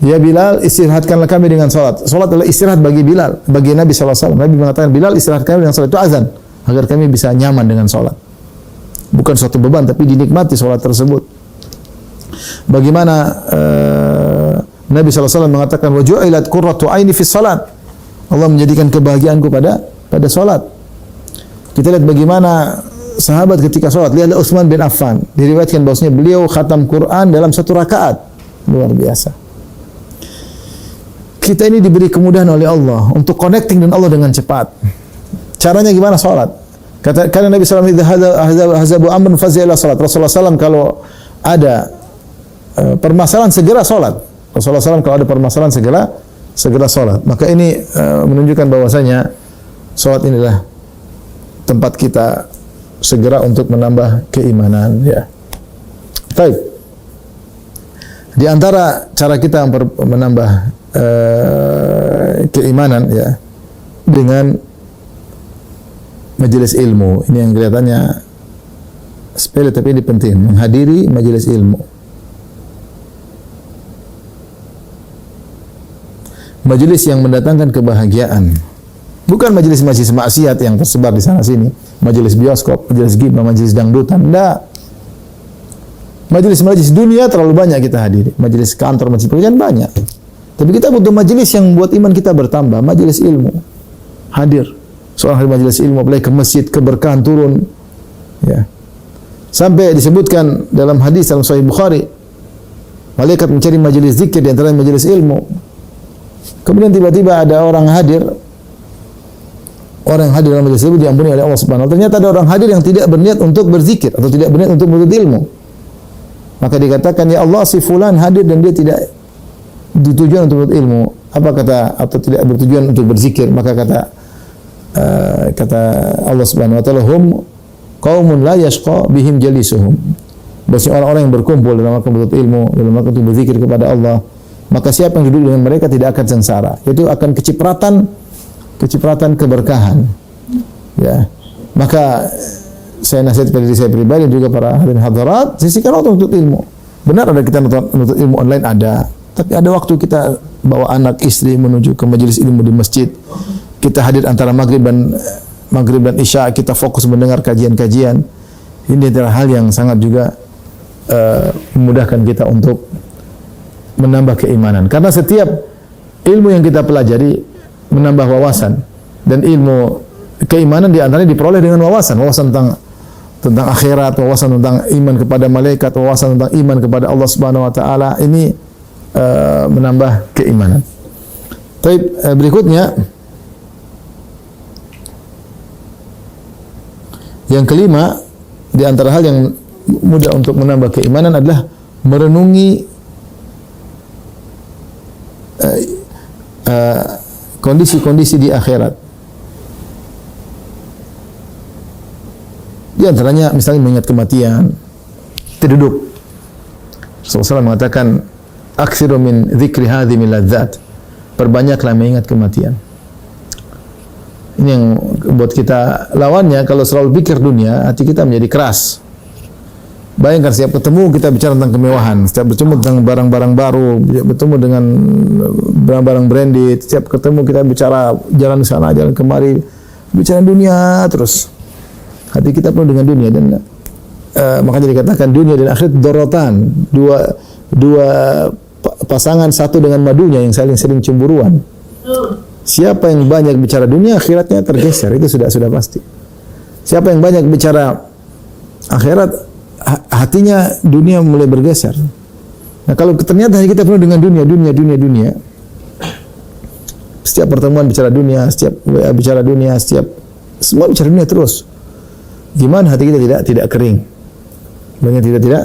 Ya Bilal, istirahatkanlah kami dengan salat. Salat adalah istirahat bagi Bilal, bagi Nabi SAW. Nabi mengatakan, Bilal istirahatkan kami dengan salat. Itu azan, agar kami bisa nyaman dengan salat. Bukan suatu beban, tapi dinikmati salat tersebut. Bagaimana Nabi SAW mengatakan, wa ju'ilat qurratu aini fis salat. Allah menjadikan kebahagiaanku pada salat. Kita lihat bagaimana sahabat ketika salat. Lihatlah Utsman bin Affan. Diriwayatkan bahwasanya beliau khatam Quran dalam 1 rakaat. Luar biasa. Kita ini diberi kemudahan oleh Allah untuk connecting dengan Allah dengan cepat. Caranya gimana salat? Kata Nabi SAW, idza hazabu amrun fazila salat. Rasulullah SAW kalau ada permasalahan segera salat. Rasulullah SAW kalau ada permasalahan segera salat. Maka ini menunjukkan bahwasanya salat inilah tempat kita segera untuk menambah keimanan ya. Baik. Di antara cara kita menambah keimanan ya dengan majelis ilmu. Ini yang kelihatannya sepele tapi ini penting, menghadiri majelis ilmu. Majelis yang mendatangkan kebahagiaan. Bukan majelis-majelis maksiat yang tersebar di sana sini, majelis bioskop, majelis gibah, majelis dangdutan, enggak. Majelis-majelis dunia terlalu banyak kita hadiri, majelis kantor, majelis pekerjaan banyak. Tapi kita butuh majelis yang buat iman kita bertambah, majelis ilmu. Hadir. Seorang hadir majelis ilmu, apalagi ke masjid, keberkahan turun. Ya. Sampai disebutkan dalam hadis dalam Sahih Bukhari, malaikat mencari majelis zikir di antara majelis ilmu. Kemudian tiba-tiba ada orang hadir orang yang hadir dalam majelis ilmu diampuni oleh Allah Subhanahu wa taala. Ternyata ada orang hadir yang tidak berniat untuk berzikir atau tidak berniat untuk menuntut ilmu. Maka dikatakan, ya Allah, si fulan hadir dan dia tidak ditujuan untuk menuntut ilmu. Apa kata, atau tidak bertujuan untuk berzikir? Maka kata Allah Subhanahu wa taala, hum qaumun la yashqa bihim jalisuhum. Maksudnya orang-orang yang berkumpul dalam rangka menuntut ilmu, dalam rangka untuk berzikir kepada Allah, maka siapa yang duduk dengan mereka tidak akan sengsara. Itu akan kecipratan keberkahan. Ya. Maka saya nasihat pada diri saya pribadi juga para hadirin hadirat, sisihkan waktu untuk ilmu. Benar ada kita menuntut ilmu online ada, tapi ada waktu kita bawa anak istri menuju ke majelis ilmu di masjid. Kita hadir antara maghrib dan isya, kita fokus mendengar kajian-kajian. Ini adalah hal yang sangat juga memudahkan kita untuk menambah keimanan. Karena setiap ilmu yang kita pelajari menambah wawasan, dan ilmu keimanan di antaranya diperoleh dengan wawasan tentang akhirat, wawasan tentang iman kepada malaikat, wawasan tentang iman kepada Allah Subhanahu wa taala. Ini menambah keimanan. Baik, berikutnya yang kelima di antara hal yang mudah untuk menambah keimanan adalah merenungi kondisi-kondisi di akhirat. Di antaranya misalnya mengingat kematian, terduduk. Rasulullah mengatakan, aksiru min dzikri hadhimil ladzat. Perbanyaklah mengingat kematian. Ini yang buat kita lawannya, kalau selalu pikir dunia, hati kita menjadi keras. Bayangkan setiap ketemu kita bicara tentang kemewahan, setiap bertemu tentang barang-barang baru, bertemu dengan barang-barang branded, setiap ketemu kita bicara jalan ke sana, jalan kemari, bicara dunia terus. Hati kita penuh dengan dunia, dan makanya dikatakan dunia dan akhirat dorotan, dua pasangan satu dengan madunya yang saling sering cemburuan. Siapa yang banyak bicara dunia, akhiratnya tergeser, itu sudah pasti. Siapa yang banyak bicara akhirat, hatinya dunia mulai bergeser. Nah, kalau ternyata kita penuh dengan dunia, setiap pertemuan bicara dunia, setiap WA bicara dunia, semua bicara dunia terus. Gimana hati kita tidak kering? Banyak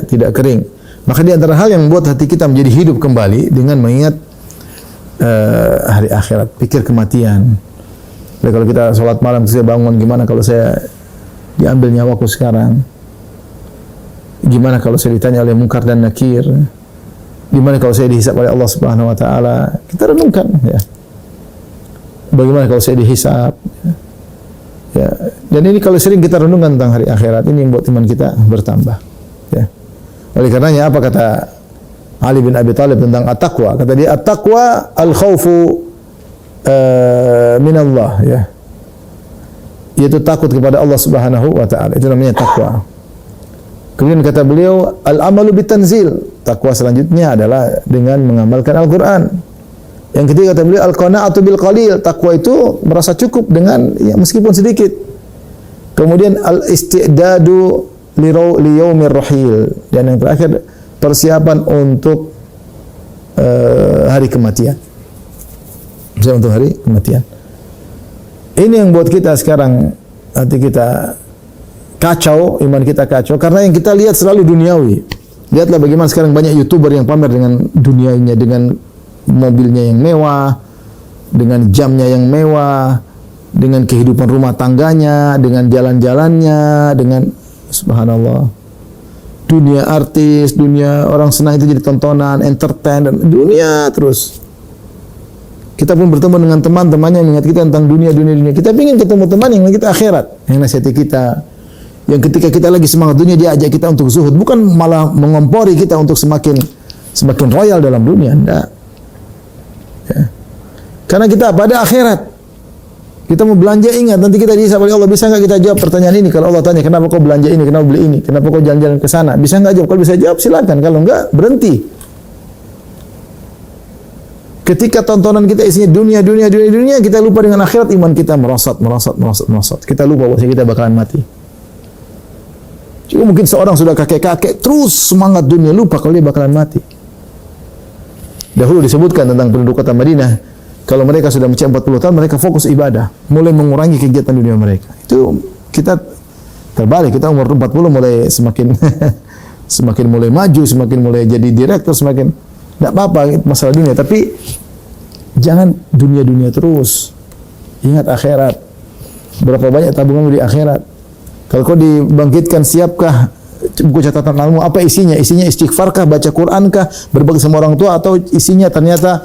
tidak kering. Maka di antara hal yang membuat hati kita menjadi hidup kembali dengan mengingat hari akhirat, pikir kematian. Jadi kalau kita sholat malam, saya bangun, gimana kalau saya diambil nyawaku sekarang? Gimana kalau saya ditanya oleh Munkar dan Nakir? Gimana kalau saya dihisab oleh Allah Subhanahu wa taala? Kita renungkan, ya. Bagaimana kalau saya dihisab? Ya. Dan ini kalau sering kita renungkan tentang hari akhirat, ini yang buat iman kita bertambah, ya. Oleh karenanya apa kata Ali bin Abi Thalib tentang at-taqwa? Kata dia, at-taqwa al-khawfu min Allah, ya. Yaitu takut kepada Allah Subhanahu wa taala. Itu namanya takwa. Kemudian kata beliau, al-amalu bitanzil. Takwa selanjutnya adalah dengan mengamalkan Al-Qur'an. Yang ketiga kata beliau, al-qana'atu bil qalil. Takwa itu merasa cukup dengan meskipun sedikit. Kemudian al-istidadu li yaumir rahil. Dan yang terakhir, persiapan untuk hari kematian. Persiapan untuk hari kematian. Ini yang buat kita sekarang hati kita kacau, iman kita kacau, karena yang kita lihat selalu duniawi. Lihatlah bagaimana sekarang banyak YouTuber yang pamer dengan dunianya, dengan mobilnya yang mewah, dengan jamnya yang mewah, dengan kehidupan rumah tangganya, dengan jalan-jalannya, dengan subhanallah. Dunia artis, dunia orang senang itu jadi tontonan, entertain, dan dunia terus. Kita pun bertemu dengan teman-temannya yang mengingat kita tentang dunia. Kita ingin ketemu teman yang mengingat kita akhirat, yang nasihati kita. Yang ketika kita lagi semangat dunia, dia ajak kita untuk zuhud, bukan malah mengompori kita untuk semakin royal dalam dunia. Enggak. Ya. Karena kita pada akhirat, kita mau belanja, ingat nanti kita dihisab oleh Allah. Bisa enggak kita jawab pertanyaan ini? Kalau Allah tanya, kenapa kau belanja ini, kenapa beli ini, kenapa kau jalan-jalan ke sana, bisa enggak jawab? Kalau bisa jawab silakan, kalau enggak berhenti. Ketika tontonan kita isinya dunia, kita lupa dengan akhirat, iman kita merosot. Kita lupa bahwa kita bakalan mati. Juga mungkin seorang sudah kakek-kakek terus semangat dunia, lupa kalau dia bakalan mati. Dahulu disebutkan tentang penduduk kota Madinah, Kalau mereka sudah mencapai 40 tahun, mereka fokus ibadah, mulai mengurangi kegiatan dunia mereka. Itu kita terbalik, kita umur 40 mulai semakin semakin mulai maju, semakin mulai jadi direktur, semakin tidak apa-apa masalah dunia, tapi jangan dunia-dunia terus. Ingat akhirat. Berapa banyak tabunganmu di akhirat? Kalau kau dibangkitkan, siapkah buku catatan ilmu? Apa isinya? Isinya istighfarkah, baca Qurankah, berbagi sama orang tua, atau isinya ternyata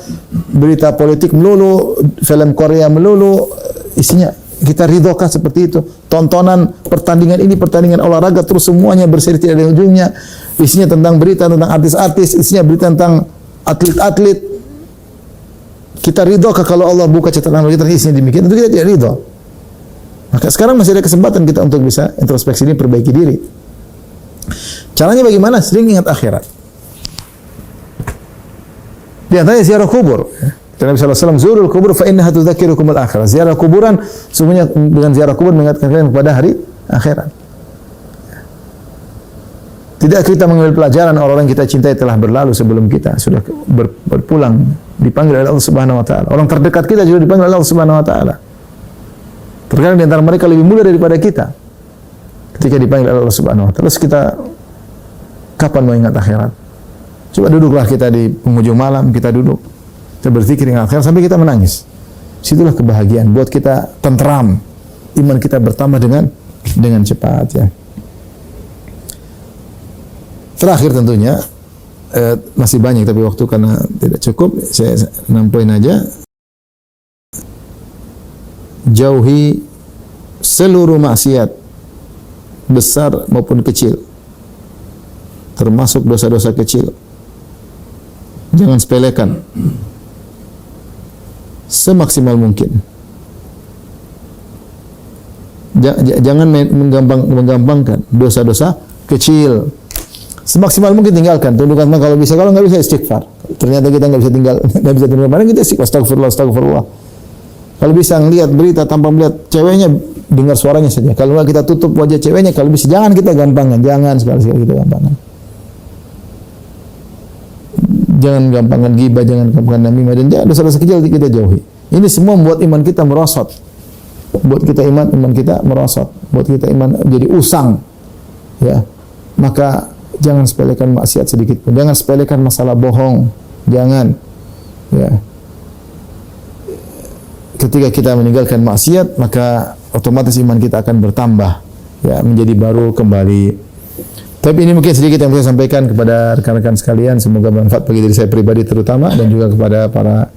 berita politik melulu, film Korea melulu? Isinya kita ridhokah seperti itu? Tontonan pertandingan ini, pertandingan olahraga terus semuanya berseri tidak ada ujungnya. Isinya tentang berita tentang artis-artis, isinya berita tentang atlet-atlet. Kita ridhokah kalau Allah buka catatan kita isinya demikian? Itu kita tidak ridho. Maka sekarang masih ada kesempatan kita untuk bisa introspeksi ini, perbaiki diri. Caranya bagaimana? Sering ingat akhirat. Di antaranya ziarah kubur. Nabi SAW, zurul kubur fa innaha tudzakirukum al-akhirah. Ziarah kuburan, semuanya dengan ziarah kubur mengingatkan kalian kepada hari akhirat. Tidak kita mengambil pelajaran orang-orang yang kita cintai telah berlalu sebelum kita, sudah berpulang, dipanggil oleh Allah Subhanahu wa taala. Orang terdekat kita juga dipanggil oleh Allah Subhanahu wa taala. Terkadang di antara mereka lebih mulia daripada kita. Ketika dipanggil oleh Allah Subhanahu wa taala, terus kita kapan mau ingat akhirat? Coba duduklah kita di penghujung malam, kita duduk, kita berzikir dengan akhirat sampai kita menangis. Situlah kebahagiaan, buat kita tentram, iman kita bertambah dengan cepat, ya. Terakhir tentunya masih banyak, tapi waktu karena tidak cukup, saya 6 poin aja. Jauhi seluruh maksiat, besar maupun kecil, termasuk dosa-dosa kecil. Jangan sepelekan, semaksimal mungkin. Jangan menggampangkan dosa-dosa kecil. Semaksimal mungkin tinggalkan. Tunjukkan kalau bisa, kalau nggak bisa istighfar. Ternyata kita nggak bisa tinggal, mana kita istighfar, astagfirullah. Kalau bisa ngelihat berita tanpa melihat ceweknya, dengar suaranya saja. Kalau nggak kita tutup wajah ceweknya, kalau bisa jangan kita gampangan, jangan sekali-sekali kita gampangan. Jangan gampangan ghibah, jangan gampangan namimah, dan dosa-dosa kecil kita jauhi. Ini semua membuat iman kita merosot. Buat kita iman kita merosot. Buat kita iman jadi usang. Ya. Maka jangan sepelekan maksiat sedikit pun. Jangan sepelekan masalah bohong. Jangan. Ya. Ketika kita meninggalkan maksiat, maka otomatis iman kita akan bertambah, ya, menjadi baru kembali. Tapi ini mungkin sedikit yang saya sampaikan kepada rekan-rekan sekalian. Semoga bermanfaat bagi diri saya pribadi terutama, dan juga kepada para